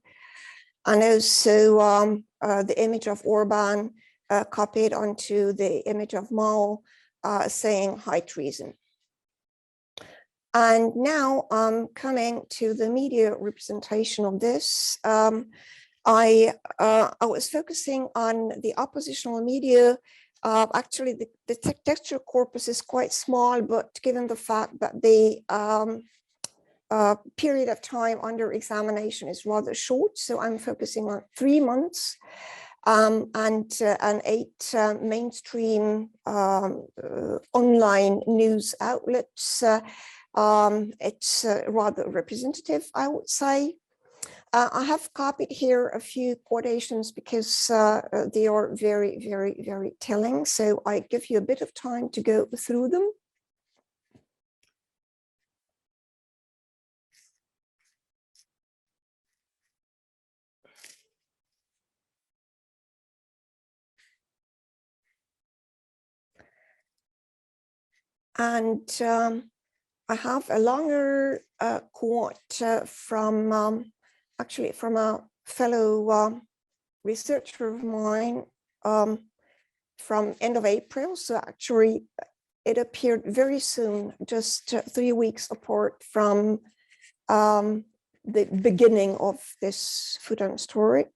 and also the image of Orban copied onto the image of Mao, saying high treason. And now coming to the media representation of this, I was focusing on the oppositional media. Actually, the textual corpus is quite small, but given the fact that the period of time under examination is rather short, so I'm focusing on 3 months and 8 mainstream online news outlets. It's rather representative, I would say. I have copied here a few quotations because they are very, very, very telling. So I give you a bit of time to go through them. And I have a longer quote from actually from a fellow researcher of mine from end of April. So actually it appeared very soon, just 3 weeks apart from the beginning of this Fudan story.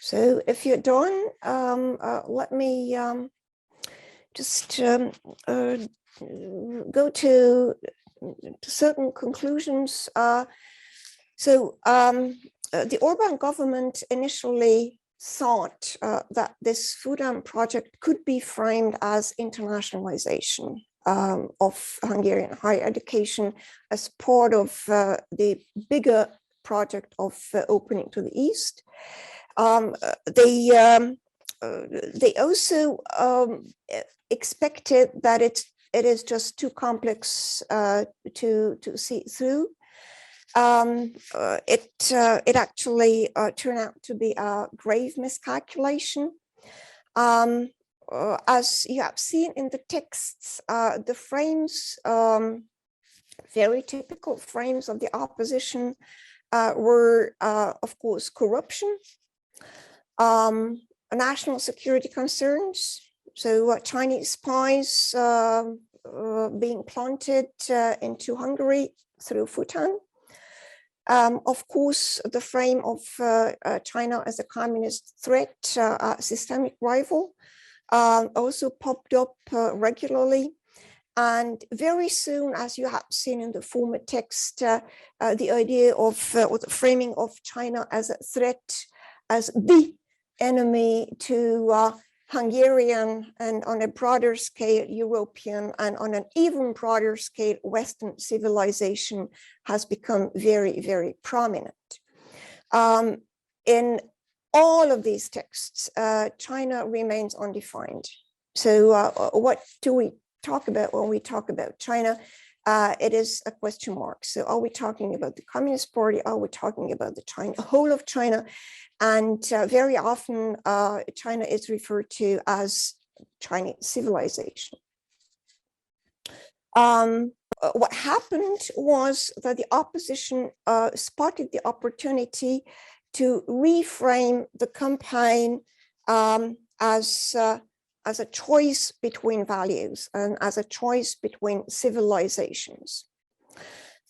So if you're done, let me just go to certain conclusions. So the Orban government initially thought that this Fudan project could be framed as internationalization of Hungarian higher education as part of the bigger project of opening to the East. They also expected that it is just too complex to see through. It actually turned out to be a grave miscalculation. As you have seen in the texts, the frames, very typical frames of the opposition, were, of course, corruption, national security concerns, so Chinese spies being planted into Hungary through Fudan. Of course, the frame of China as a communist threat, a systemic rival, also popped up regularly. And very soon, as you have seen in the former text, the idea of or the framing of China as a threat, as the enemy to Hungarian and on a broader scale European and on an even broader scale Western civilization has become very, very prominent. In all of these texts, China remains undefined. So what do we talk about when we talk about China? It is a question mark. So are we talking about the Communist Party? Are we talking about the whole of China? And very often China is referred to as Chinese civilization. What happened was that the opposition spotted the opportunity to reframe the campaign as a choice between values and as a choice between civilizations.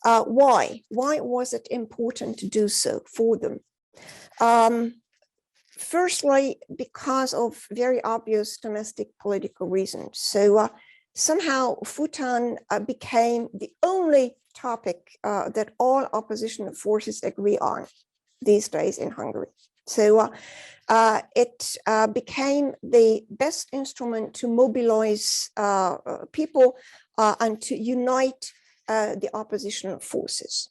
Why? Why was it important to do so for them? Firstly, because of very obvious domestic political reasons. So somehow Fudan became the only topic that all opposition forces agree on these days in Hungary. So it became the best instrument to mobilize people and to unite the opposition forces.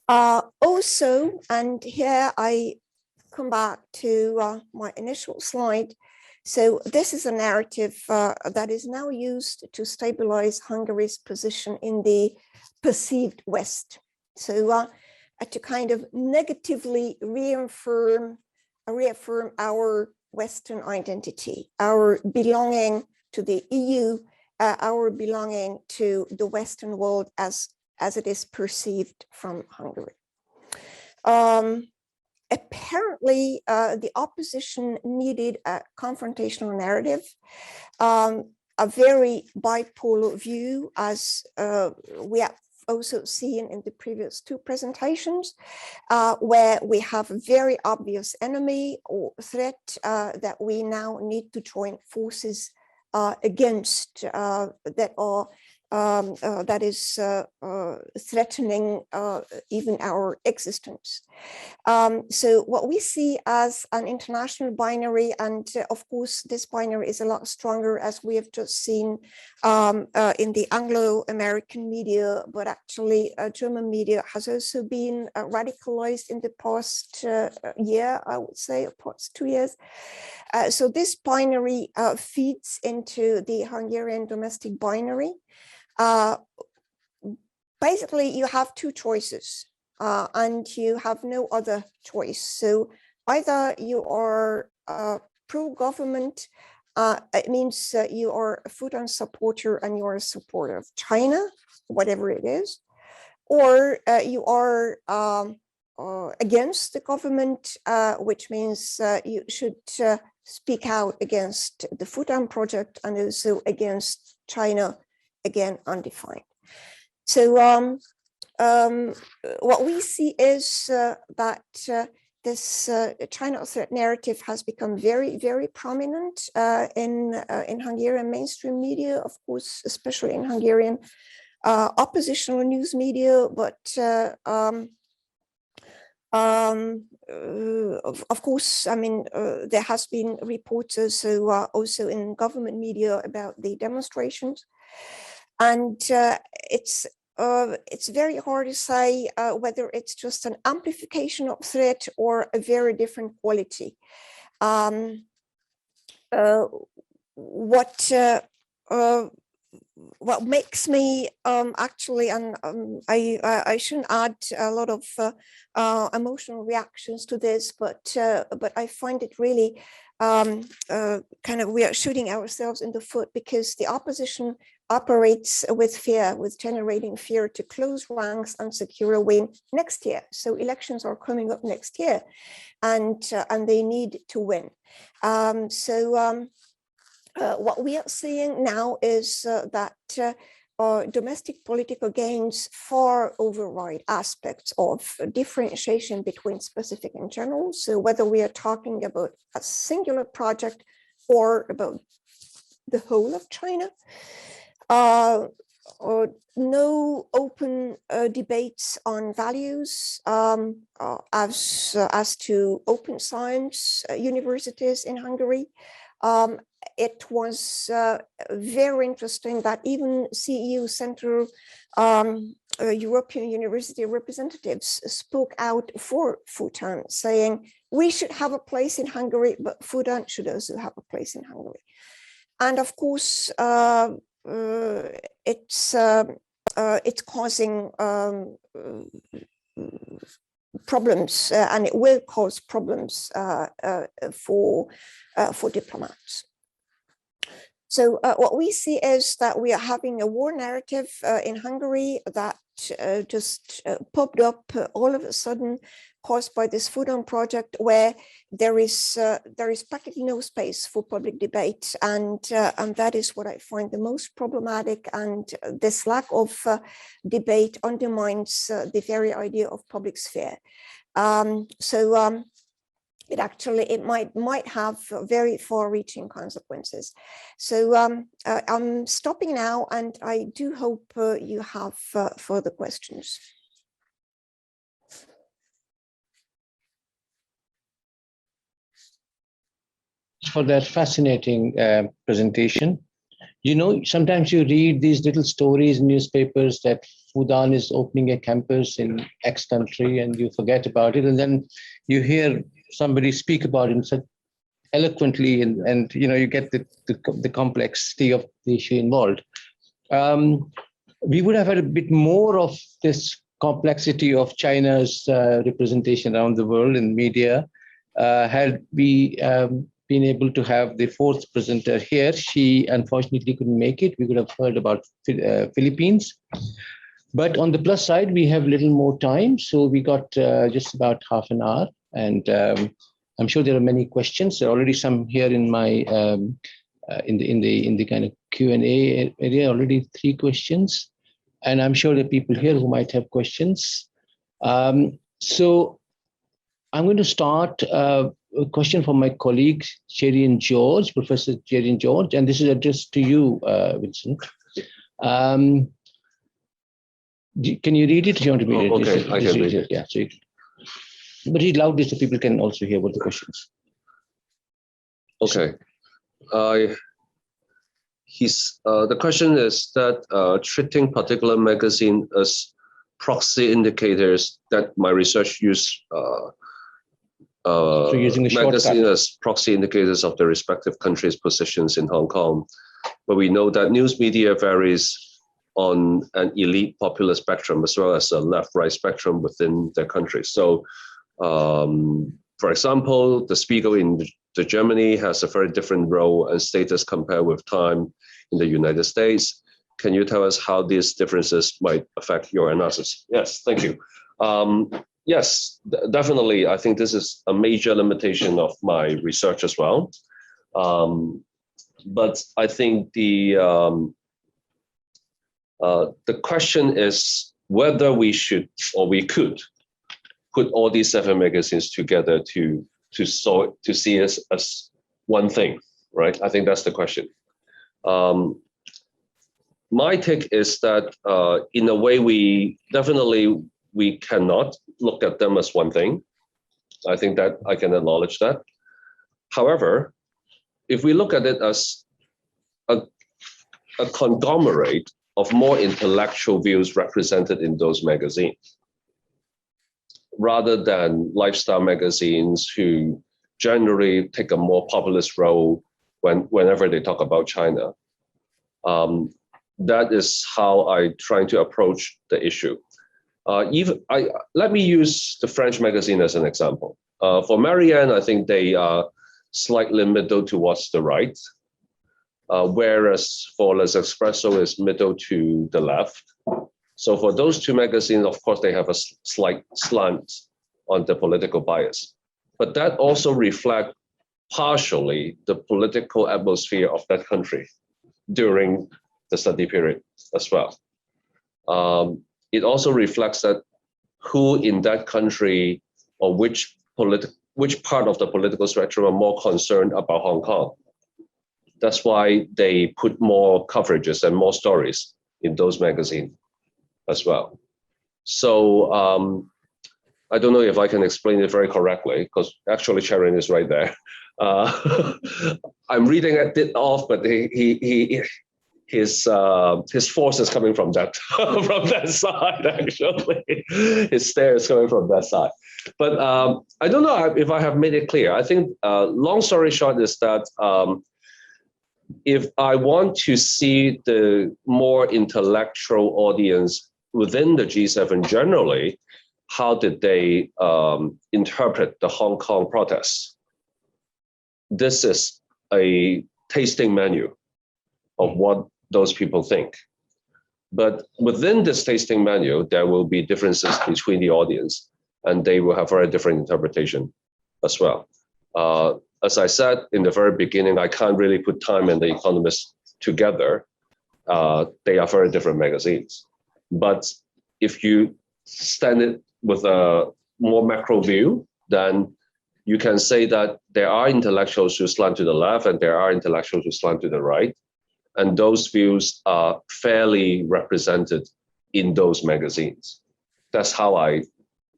Also, and here I come back to my initial slide, So this is a narrative that is now used to stabilize Hungary's position in the perceived West. So to kind of negatively reaffirm our Western identity, our belonging to the EU, our belonging to the Western world as it is perceived from Hungary. Apparently, the opposition needed a confrontational narrative, a very bipolar view, as we have also seen in the previous two presentations, where we have a very obvious enemy or threat that we now need to join forces against, that is threatening even our existence. So what we see as an international binary, and of course this binary is a lot stronger, as we have just seen in the Anglo-American media, but actually German media has also been radicalized in the past year, I would say, past 2 years. So this binary feeds into the Hungarian domestic binary. Basically, you have two choices and you have no other choice. So either you are pro-government, it means you are a Fudan supporter and you are a supporter of China, whatever it is, or you are against the government, which means you should speak out against the Fudan project and also against China, again undefined. So what we see is that this China threat narrative has become very, very prominent in Hungarian mainstream media, of course, especially in Hungarian oppositional news media, but of course, I mean, there has been reports also in government media about the demonstrations. And it's very hard to say whether it's just an amplification of threat or a very different quality. What makes me actually, and I shouldn't add a lot of emotional reactions to this, but I find it really kind of, we are shooting ourselves in the foot, because the opposition operates with fear, with generating fear to close ranks and secure a win next year. So elections are coming up next year, and they need to win. What we are seeing now is that domestic political gains far override aspects of differentiation between specific and general. So whether we are talking about a singular project or about the whole of China, no open debates on values as to open science universities in Hungary. It was very interesting that even CEU Central European University representatives spoke out for Fudan, saying we should have a place in Hungary, but Fudan should also have a place in Hungary. And of course, it's causing problems, and it will cause problems for diplomats. So what we see is that we are having a war narrative in Hungary that just popped up all of a sudden, caused by this Fudan project, where there is practically no space for public debate, and that is what I find the most problematic. And this lack of debate undermines the very idea of public sphere. It might have very far-reaching consequences. So I'm stopping now, and I do hope you have further questions. For that fascinating presentation. You know, sometimes you read these little stories in newspapers that Fudan is opening a campus in X country, and you forget about it, and then you hear somebody speak about it and said, eloquently, and you get the complexity of the issue involved. We would have had a bit more of this complexity of China's representation around the world in media had we been able to have the fourth presenter here. She unfortunately couldn't make it. We could have heard about Philippines. But on the plus side, we have little more time. So we got just about half an hour. And I'm sure there are many questions. There are already some here in my in the kind of Q&A area, already 3 questions. And I'm sure there are people here who might have questions. So I'm going to start a question from my colleague, Haiyan George, Professor Haiyan George, and this is addressed to you, Vincent. Can you read it? Do you want to read it? Okay, I can read it. Yeah, so but read loudly so people can also hear what the questions. Okay. The question is that treating particular magazine as proxy indicators, that my research use so using the magazine as proxy indicators of the respective countries' positions in Hong Kong. But we know that news media varies on an elite popular spectrum as well as a left-right spectrum within their countries. So, for example, the Spiegel in Germany has a very different role and status compared with Time in the United States. Can you tell us how these differences might affect your analysis? Yes, thank you. Yes, definitely. I think this is a major limitation of my research as well. But I think the question is whether we should or we could put all these 7 magazines together to see us as one thing, right? I think that's the question. My take is that in a way we cannot look at them as one thing. I think that I can acknowledge that. However, if we look at it as a conglomerate of more intellectual views represented in those magazines, rather than lifestyle magazines who generally take a more populist role whenever they talk about China. That is how I try to approach the issue. Let me use the French magazine as an example. For Marianne, I think they are slightly middle towards the right, whereas for Les Expresso is middle to the left. So for those 2 magazines, of course, they have a slight slant on the political bias. But that also reflects partially the political atmosphere of that country during the study period as well. It also reflects that who in that country or which part of the political spectrum are more concerned about Hong Kong. That's why they put more coverages and more stories in those magazines as well. So I don't know if I can explain it very correctly, because actually Sharon is right there. I'm reading it off, but his force is coming from that from that side. Actually, his stare is coming from that side. But I don't know if I have made it clear. I think long story short is that if I want to see the more intellectual audience within the G7 generally, how did they interpret the Hong Kong protests? This is a tasting menu of what those people think. But within this tasting menu, there will be differences between the audience, and they will have very different interpretation as well. As I said in the very beginning, I can't really put Time and The Economist together. They are very different magazines. But if you stand it with a more macro view, then you can say that there are intellectuals who slant to the left and there are intellectuals who slant to the right. And those views are fairly represented in those magazines. That's how I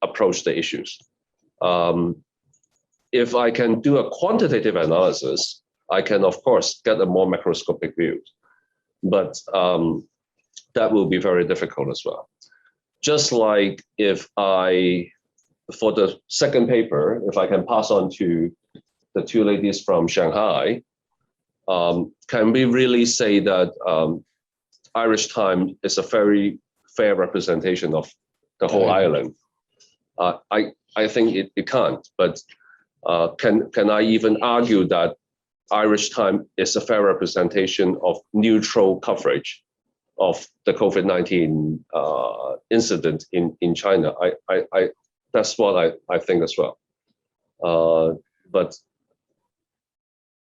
approach the issues. If I can do a quantitative analysis, I can, of course, get a more macroscopic view. But that will be very difficult as well. Just like if I, for the second paper, if I can pass on to the two ladies from Shanghai, can we really say that Irish time is a very fair representation of the whole island? I think it can't, but can I even argue that Irish time is a fair representation of neutral coverage of the COVID-19 incident in China? That's what I think as well. But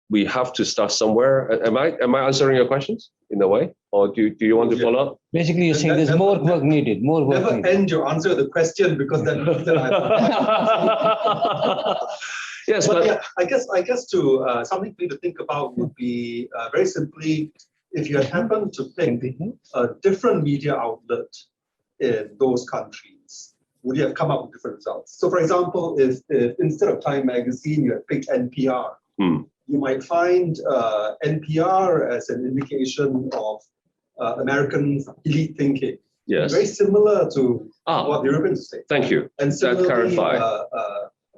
we have to start somewhere. Am I answering your questions in a way, or do you want to follow up? Basically, you're saying there's more work needed. More work never needed. end your answer with the question, because then Yes, but yeah, I guess to something for you to think about would be very simply, if you happen to pick a different media outlet in those countries, would you have come up with different results? So, for example, if instead of Time Magazine, you had picked NPR, you might find NPR as an indication of American elite thinking. yes, Very similar to what the Europeans say. thank you. And similarly, that clarified.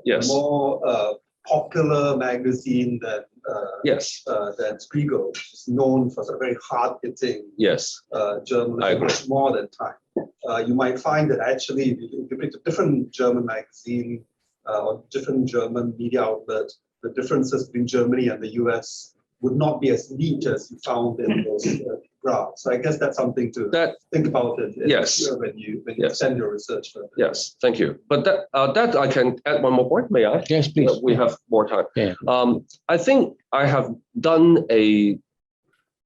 Yes, more popular magazine than Spiegel, which is known for sort of very hard-hitting yes, journalism, much more than Time. You might find that actually, if you pick a different German magazine or different German media outlet, the differences between Germany and the US would not be as neat as you found in those graphs. So I guess that's something to think about it when you extend your research further. Yes, thank you. But that I can add one more point, may I? Yes, please. We have more time. Yeah. I think I have done a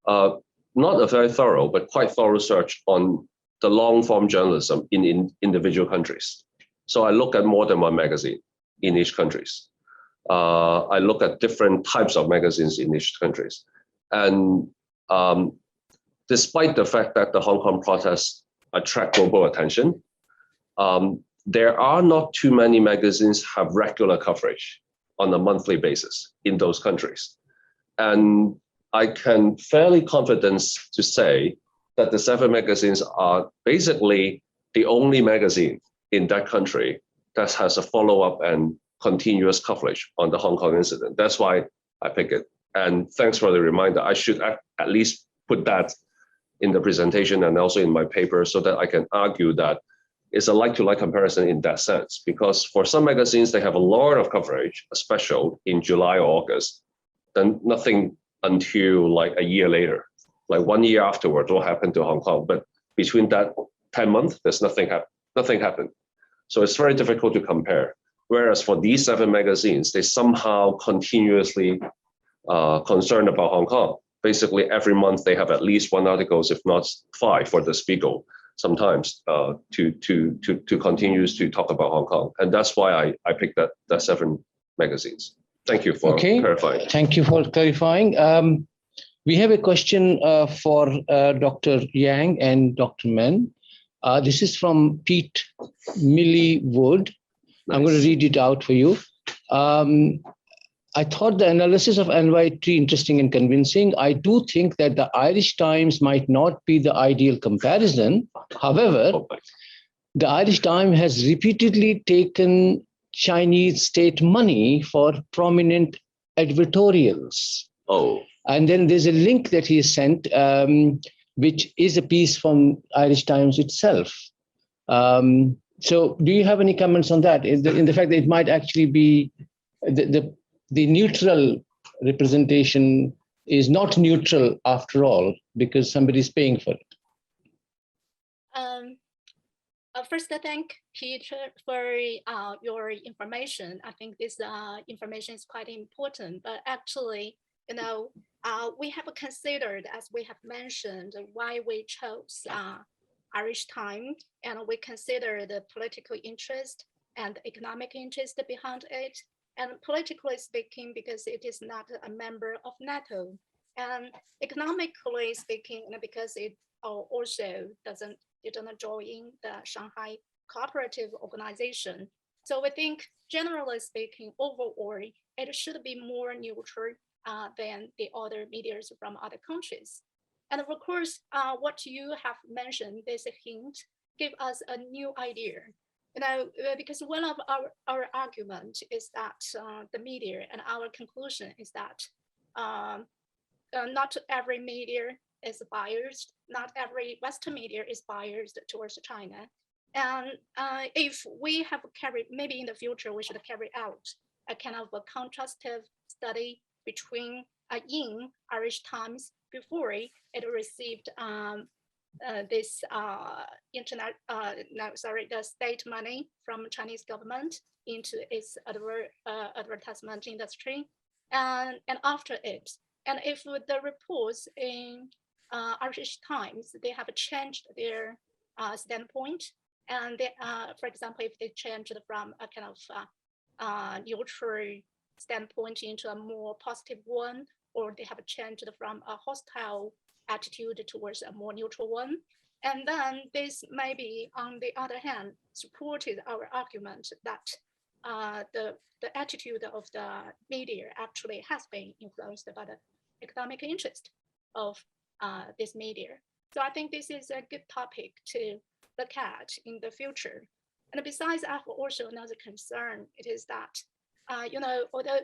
not a very thorough, but quite thorough search on the long form journalism in individual countries. So I look at more than one magazine in each countries. I look at different types of magazines in each countries. And despite the fact that the Hong Kong protests attract global attention, there are not too many magazines have regular coverage on a monthly basis in those countries. And I can fairly confident to say that the 7 magazines are basically the only magazine in that country that has a follow-up and continuous coverage on the Hong Kong incident. That's why I pick it. And thanks for the reminder. I should at least put that in the presentation and also in my paper so that I can argue that it's a like-to-like comparison in that sense. Because for some magazines, they have a lot of coverage, a special in July or August, then nothing until like a year later, like 1 year afterwards, what happened to Hong Kong. But between that 10 months, there's nothing happened. So it's very difficult to compare. Whereas for these 7 magazines, they somehow continuously concerned about Hong Kong. Basically, every month they have at least 1 article, if not 5, for the Spiegel, sometimes to continue to talk about Hong Kong. And that's why I picked that 7 magazines. Thank you for clarifying. Thank you for clarifying. We have a question for Dr. Yang and Dr. Men. This is from Pete Millwood. Nice. I'm going to read it out for you. I thought the analysis of NYT interesting and convincing. I do think that the Irish Times might not be the ideal comparison. However, the Irish Times has repeatedly taken Chinese state money for prominent editorials. Oh. And then there's a link that he sent, which is a piece from Irish Times itself. So do you have any comments on that? In the fact that it might actually be the neutral representation is not neutral after all, because somebody's paying for it. First, I thank Peter for your information. I think this information is quite important, but actually, we have considered, as we have mentioned, why we chose Irish Times, and we consider the political interest and economic interest behind it. And politically speaking, because it is not a member of NATO, and economically speaking, because it also didn't join the Shanghai Cooperative Organization. So we think, generally speaking, overall, it should be more neutral than the other media from other countries. And of course, what you have mentioned, this hint, give us a new idea. because one of our argument is that the media, and our conclusion is that not every media is biased, not every Western media is biased towards China. And if we have carried, maybe in the future, we should carry out a kind of a contrastive study between in Irish Times before it received this the state money from Chinese government into its advertisement industry, and after it. And if the reports in Irish Times, they have changed their standpoint, and they, for example, if they changed from a kind of neutral standpoint into a more positive one, or they have changed from a hostile attitude towards a more neutral one. And then this maybe, on the other hand, supported our argument that the attitude of the media actually has been influenced by the economic interest of this media. So I think this is a good topic to look at in the future. And besides, I have also another concern. It is that, although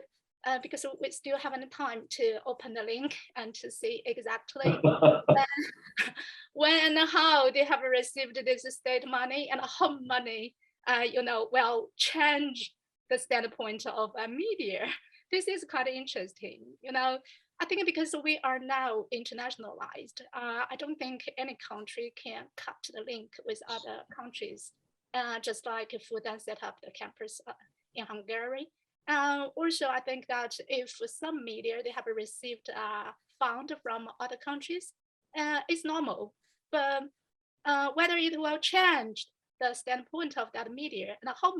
because we still haven't time to open the link and to see exactly when and how they have received this state money and how money, will change the standpoint of a media. This is quite interesting. I think because we are now internationalized, I don't think any country can cut the link with other countries, just like Fudan set up the campus in Hungary. Also, I think that if some media, they have received fund from other countries, it's normal. But whether it will change the standpoint of that media and how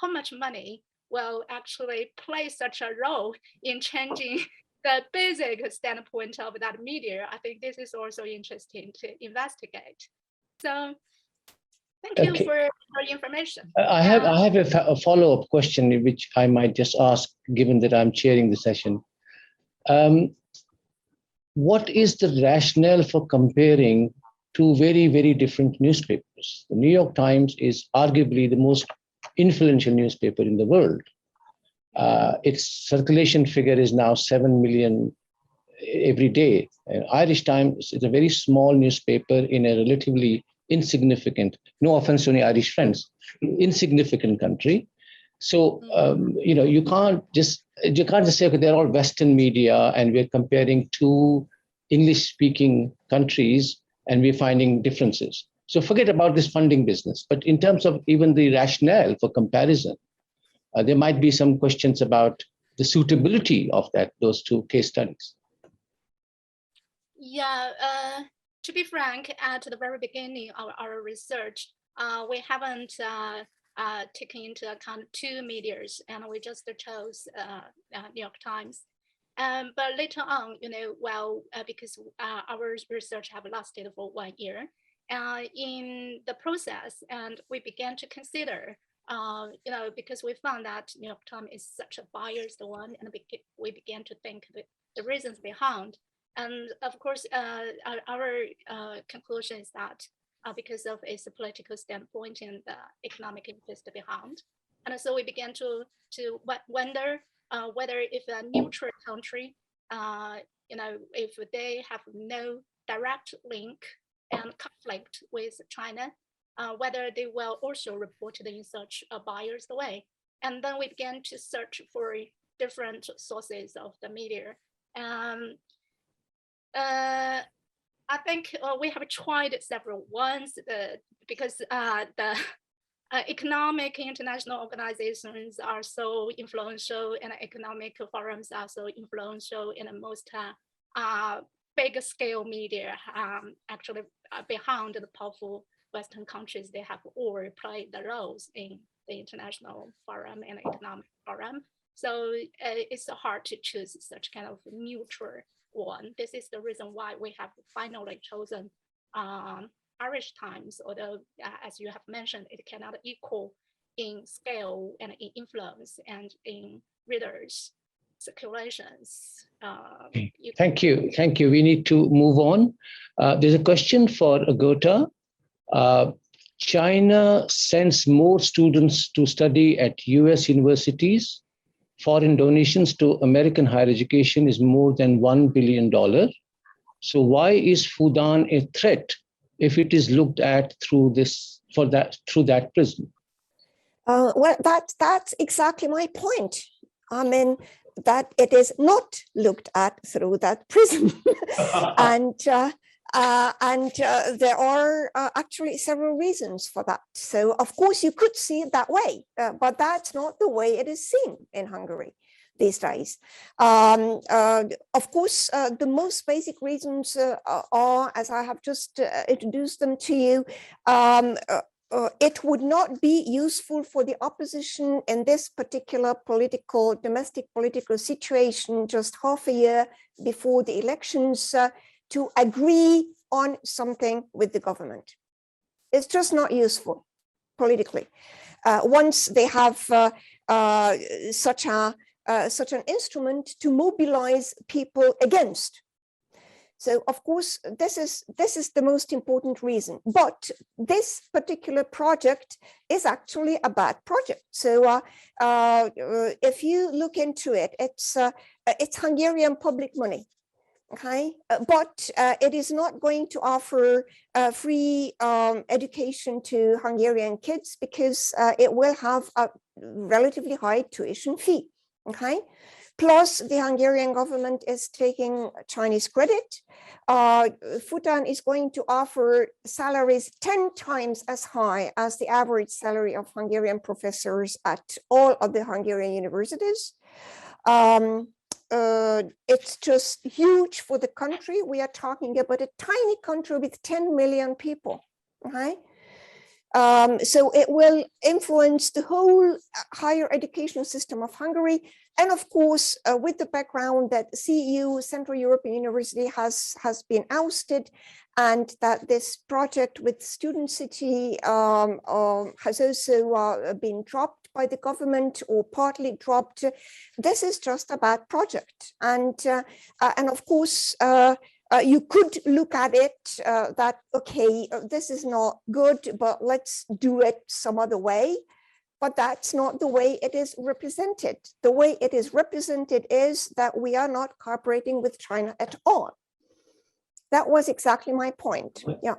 much money will actually play such a role in changing the basic standpoint of that media, I think this is also interesting to investigate. So thank you for your information. I have a follow-up question, which I might just ask, given that I'm chairing the session. What is the rationale for comparing two very, very different newspapers? The New York Times is arguably the most influential newspaper in the world. Its circulation figure is now 7 million every day. Irish Times is a very small newspaper in a relatively insignificant, no offense to any Irish friends, insignificant country. So you can't just say, okay, they're all Western media and we're comparing two English-speaking countries and we're finding differences. So forget about this funding business. But in terms of even the rationale for comparison, there might be some questions about the suitability of those two case studies. Yeah, to be frank, at the very beginning of our research, we haven't taken into account two medias, and we just chose New York Times. But later on, because our research have lasted for 1 year, in the process, and we began to consider, because we found that New York Times is such a biased one, and we began to think the reasons behind. And of course, our conclusion is that because of its political standpoint and the economic interest behind. And so we began to wonder whether if a neutral country, if they have no direct link and conflict with China, whether they will also report it in such a biased way. And then we began to search for different sources of the media. I think we have tried several ones because the economic international organizations are so influential, and economic forums are so influential in the most big scale media. Actually, behind the powerful Western countries, they have all played the roles in the international forum and economic forum. So it's hard to choose such kind of neutral one. This is the reason why we have finally chosen Irish Times, although as you have mentioned, it cannot equal in scale and in influence and in readers' circulations. Thank you. We need to move on. There's a question for Ágota. China sends more students to study at US universities. Foreign donations to American higher education is more than $1 billion. So why is Fudan a threat if it is looked at through that prism? Well, that's exactly my point. I mean, that it is not looked at through that prism. and there are actually several reasons for that. So of course you could see it that way, but that's not the way it is seen in Hungary these days. Of course, the most basic reasons are, as I have just introduced them to you, it would not be useful for the opposition in this particular domestic political situation just half a year before the elections to agree on something with the government. It's just not useful politically. Once they have such an instrument to mobilize people against. So of course, this is the most important reason. But this particular project is actually a bad project. So if you look into it, it's Hungarian public money. Okay, but it is not going to offer free education to Hungarian kids because it will have a relatively high tuition fee. Okay, plus the Hungarian government is taking Chinese credit. Fudan is going to offer salaries 10 times as high as the average salary of Hungarian professors at all of the Hungarian universities. It's just huge for the country. We are talking about a tiny country with 10 million people. Okay? So it will influence the whole higher education system of Hungary. And of course, with the background that CEU, Central European University, has been ousted, and that this project with Student City has also been dropped by the government or partly dropped. This is just a bad project. And of course, you could look at it that, okay, this is not good, but let's do it some other way. But that's not the way it is represented. The way it is represented is that we are not cooperating with China at all. That was exactly my point. Yeah.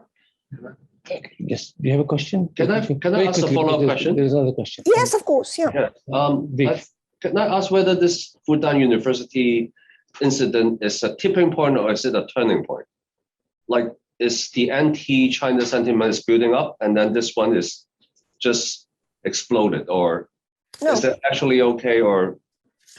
Yes, do you have a question? Can I ask a follow-up question? There's another question. Yes, of course. Yeah. Can I ask whether this Fudan University incident is a tipping point or is it a turning point? Like, is the anti-China sentiment is building up and then this one is just exploded, or No. Is it actually okay, or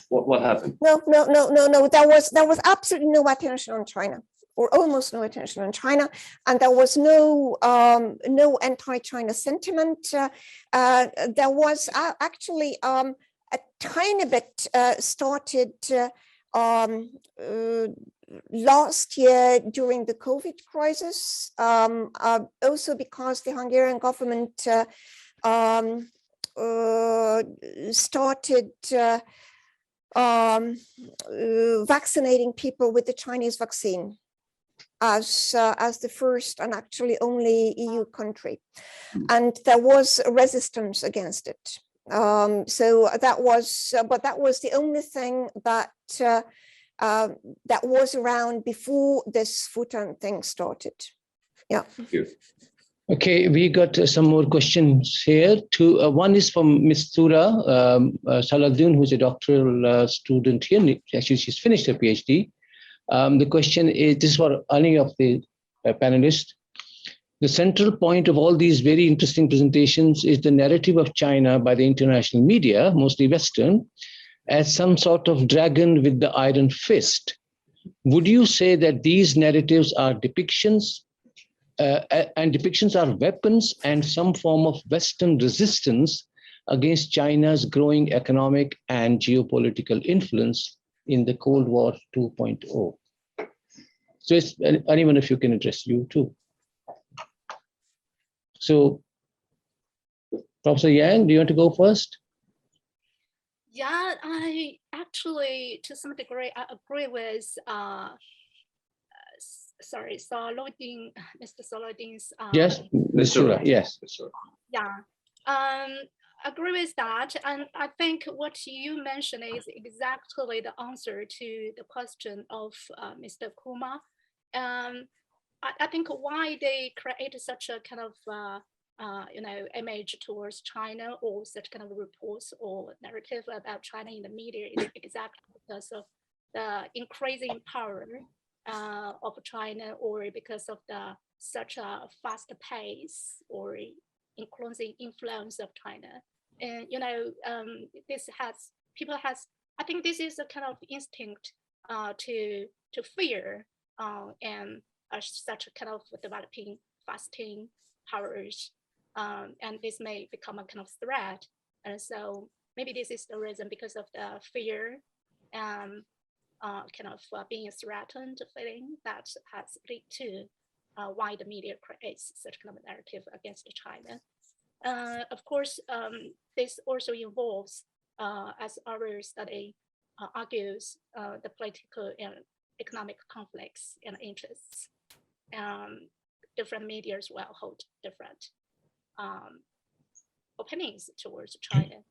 what happened? No. There was absolutely no attention on China, or almost no attention on China, and there was no anti-China sentiment. There was actually a tiny bit started last year during the COVID crisis, also because the Hungarian government started vaccinating people with the Chinese vaccine as the first and actually only EU country, and there was resistance against it. So that was, but that was the only thing that that was around before this Fudan thing started. Yeah. Thank you. Okay, we got some more questions here. One is from Ms. Tura Saladun, who's a doctoral student here. Actually, she's finished her PhD. The question is, this is for any of the panelists. The central point of all these very interesting presentations is the narrative of China by the international media, mostly Western, as some sort of dragon with the iron fist. Would you say that these narratives are depictions, and depictions are weapons and some form of Western resistance against China's growing economic and geopolitical influence in the Cold War 2.0? So it's, anyone of you can address you too. So, Professor Yang, do you want to go first? Yeah, I actually, to some degree, I agree with sorry, Solodin, Mr. Solodin's. Yes, Mr. Yes. Yeah, agree with that. And I think what you mentioned is exactly the answer to the question of Mr. Kuma. I think why they created such a kind of image towards China, or such kind of reports or narrative about China in the media is exactly because of the increasing power of China, or because of the such a fast pace or increasing influence of China. And this has I think this is a kind of instinct to fear and such a kind of developing fasting powers, and this may become a kind of threat. And so maybe this is the reason, because of the fear kind of being threatened feeling that has led to why the media creates such kind of a narrative against China. Of course, this also involves, as our study argues, the political and economic conflicts and interests. Different media as well hold different opinions towards China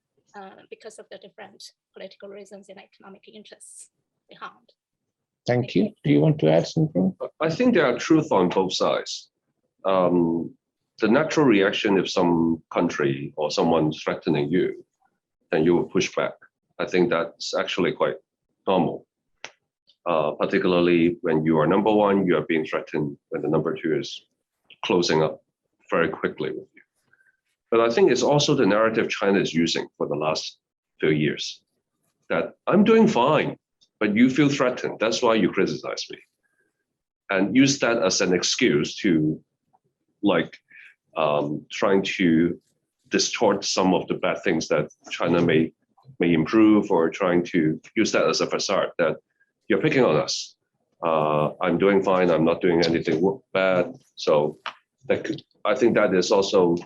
because of the different political reasons and economic interests behind. Thank you. Do you want to add something? I think there are truth on both sides. The natural reaction, if some country or someone's threatening you, then you will push back. I think that's actually quite normal. Particularly when you are number one, you are being threatened when the number two is closing up very quickly with you. But I think it's also the narrative China is using for the last few years, that I'm doing fine, but you feel threatened. That's why you criticize me. And use that as an excuse to trying to distort some of the bad things that China may improve, or trying to use that as a facade that you're picking on us. I'm doing fine, I'm not doing anything bad. So I think that is also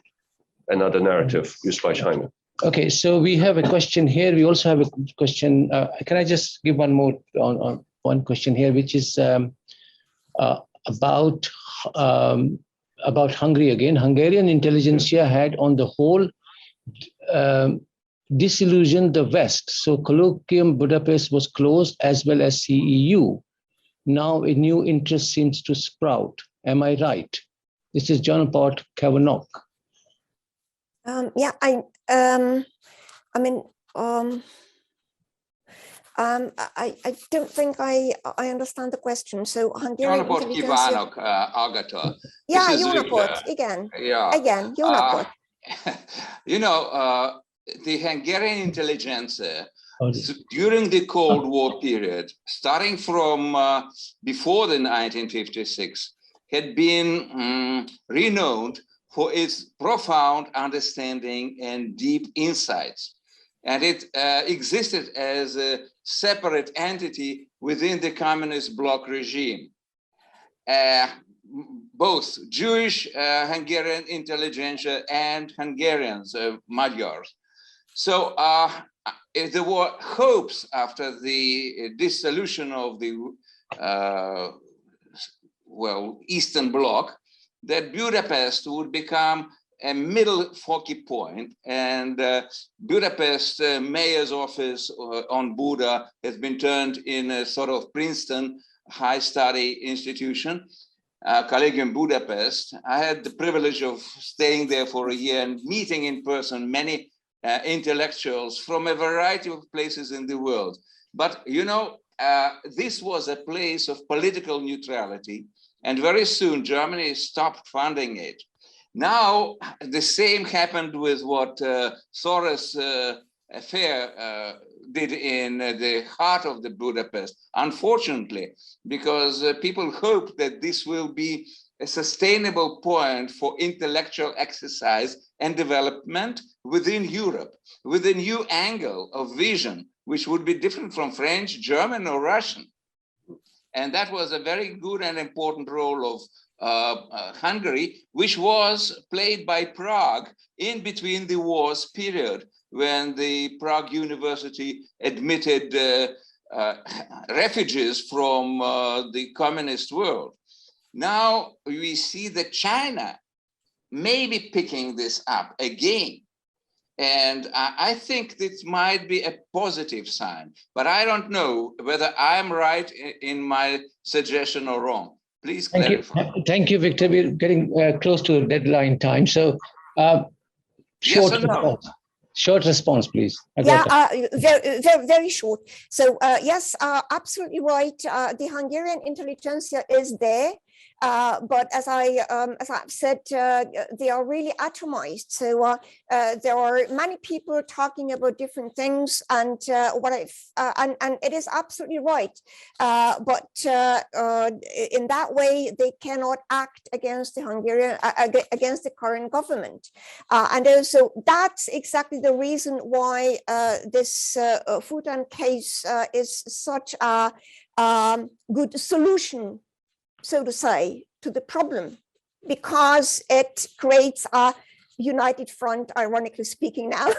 another narrative used by China. Okay, so we have a question here. We also have a question. Can I just give one more on one question here, which is about Hungary again. Hungarian intelligentsia had, on the whole, disillusioned the West. So Colloquium Budapest was closed, as well as CEU. Now a new interest seems to sprout. Am I right? This is John Port Kavanagh. Yeah, I don't think I understand the question. So Hungarian intelligence. Ágota. Yeah, Jónapot, igen. Yeah. Igen, Jónapot. The Hungarian intelligence during the Cold War period, starting from before the 1956, had been renowned for its profound understanding and deep insights. And it existed as a separate entity within the communist bloc regime. Both Jewish Hungarian intelligentsia and Hungarians, Magyars. So there were hopes after the dissolution of the Eastern Bloc that Budapest would become a middle focal point, and Budapest mayor's office on Buda has been turned in a sort of Princeton high study institution, Collegium Budapest. I had the privilege of staying there for a year and meeting in person many intellectuals from a variety of places in the world. But this was a place of political neutrality, and very soon Germany stopped funding it. Now, the same happened with what Soros affair did in the heart of the Budapest, unfortunately, because people hope that this will be a sustainable point for intellectual exercise and development within Europe, with a new angle of vision, which would be different from French, German, or Russian. And that was a very good and important role of Hungary, which was played by Prague in between the wars period, when the Prague University admitted refugees from the communist world. Now we see that China may be picking this up again. And I think this might be a positive sign, but I don't know whether I'm right in my suggestion or wrong. Please clarify. Thank you, Victor. We're getting close to deadline time. So Yes or no? Short response, please. Very short. So yes, absolutely right. The Hungarian intelligentsia is there. But as I've said, they are really atomized. So there are many people talking about different things, and and it is absolutely right. But in that way, they cannot act against the against the current government, and also that's exactly the reason why this Fudan case is such a good solution, so to say, to the problem, because it creates a united front, ironically speaking now,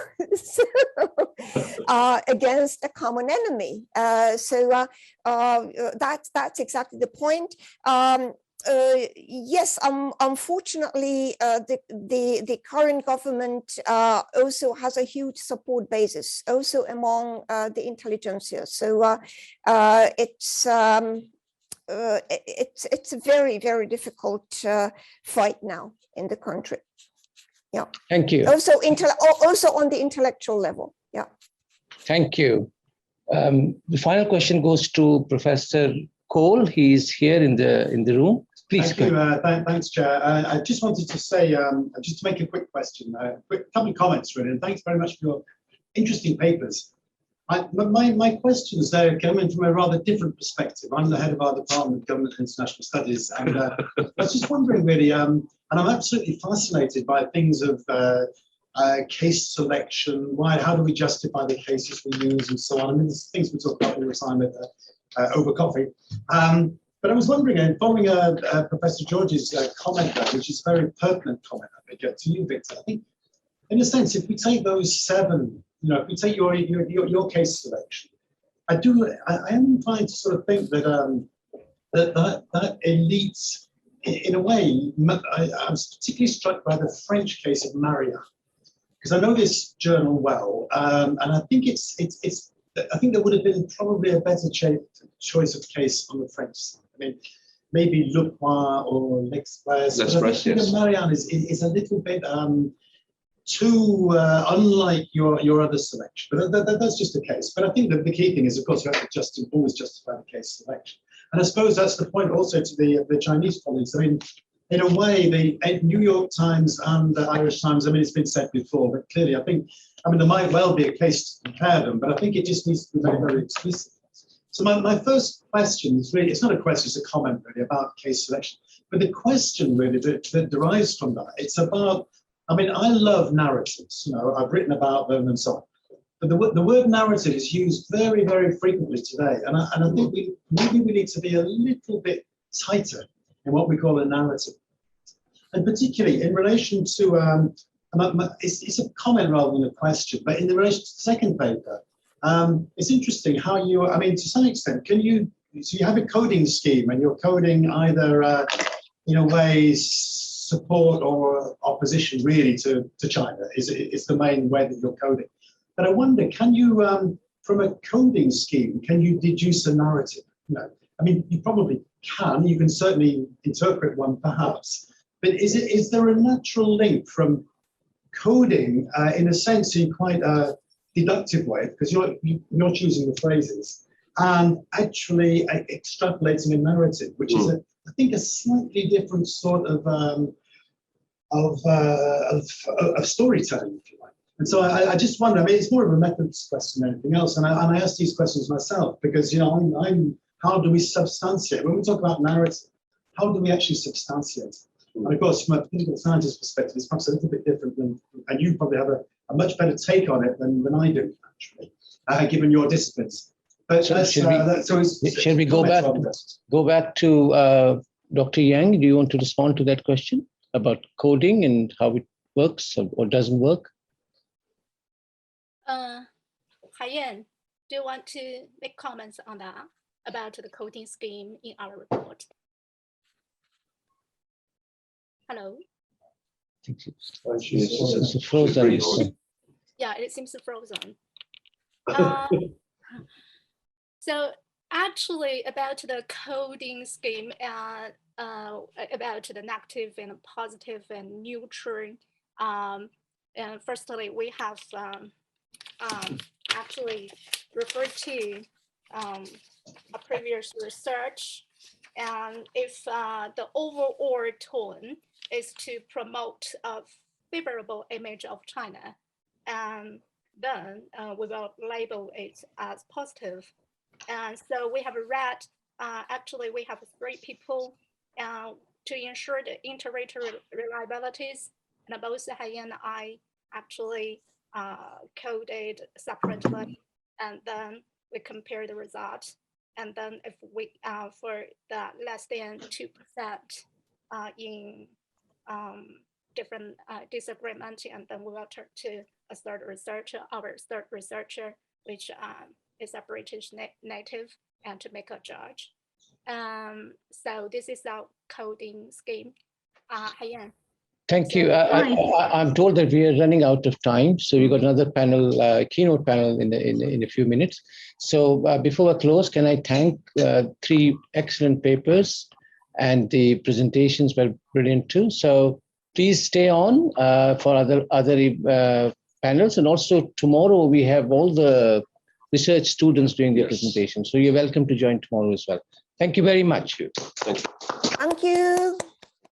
against a common enemy. So that's exactly the point. Yes, unfortunately, the current government also has a huge support basis, also among the intelligentsia. So it's a very, very difficult fight now in the country. Yeah. Thank you. Also on the intellectual level. Yeah. Thank you. The final question goes to Professor Cole. He's here in the room. Please. Thank you. Thanks, Chair. I just wanted to say, just to make a quick question, quick couple of comments really, and thanks very much for your interesting papers. My questions there come in from a rather different perspective. I'm the head of our Department of Government and International Studies, and I was just wondering really, and I'm absolutely fascinated by things of case selection, how do we justify the cases we use and so on. I mean, there's things we talk about all the time over coffee. But I was wondering, and following Professor George's comment there, which is a very pertinent comment, I think, to you, Victor, I think, in a sense, if we take those 7, if we take your case selection, I am inclined to sort of think that that elites, in a way, I was particularly struck by the French case of Marianne, because I know this journal well, and I think I think there would have been probably a better choice of case on the French side. I mean, maybe Le Point or L'Express. But I think that Marianne is a little bit too unlike your other selection. But that's just the case. But I think that the key thing is, of course, you have to always justify the case selection. And I suppose that's the point also to the Chinese colleagues. I mean, in a way, the New York Times and the Irish Times, I mean, it's been said before, but clearly I think, there might well be a case to compare them, but I think it just needs to be very, very explicit. So my first question is really, it's not a question, it's a comment really about case selection. But the question really that derives from that, it's about, I love narratives, I've written about them and so on. But the word narrative is used very, very frequently today. And I think maybe we need to be a little bit tighter in what we call a narrative. And particularly in relation to, it's a comment rather than a question, but in relation to the second paper, it's interesting how you, to some extent, so you have a coding scheme and you're coding either, in a way, support or opposition really to China is the main way that you're coding. But I wonder, can you, from a coding scheme, can you deduce a narrative? You probably can, you can certainly interpret one perhaps, but is there a natural link from coding, in a sense, in quite a deductive way, because you're choosing the phrases, and actually extrapolating a narrative, which is, I think, a slightly different sort of storytelling, if you like. And so I just wonder, it's more of a methods question than anything else, and I ask these questions myself, because, how do we substantiate? When we talk about narrative, how do we actually substantiate? And of course, from a political scientist perspective, it's perhaps a little bit different and you probably have a much better take on it than I do, actually, given your disciplines. But shall we go back to Dr. Yang? Do you want to respond to that question about coding and how it works or doesn't work? Haiyan, do you want to make comments on that, about the coding scheme in our report? Hello. It's frozen. Yeah, it seems frozen. So actually about the coding scheme and about the negative and positive and neutral. And firstly, we have actually referred to a previous research. And if the overall tone is to promote a favorable image of China, and then we will label it as positive. And so we have read, actually we have 3 people to ensure the iterator reliabilities, and both Haiyan and I actually coded separately, and then we compare the results. And then if we, for the less than 2% in different disagreement, and then we will turn to a third researcher, our third researcher, which is a British native, and to make a judge. So this is our coding scheme. Haiyan. Thank you. I'm told that we are running out of time, so we got another panel, keynote panel in a few minutes. So before I close, can I thank 3 excellent papers, and the presentations were brilliant too. So please stay on for other panels, and also tomorrow we have all the research students doing their presentation. So you're welcome to join tomorrow as well. Thank you very much. Thank you. Thank you.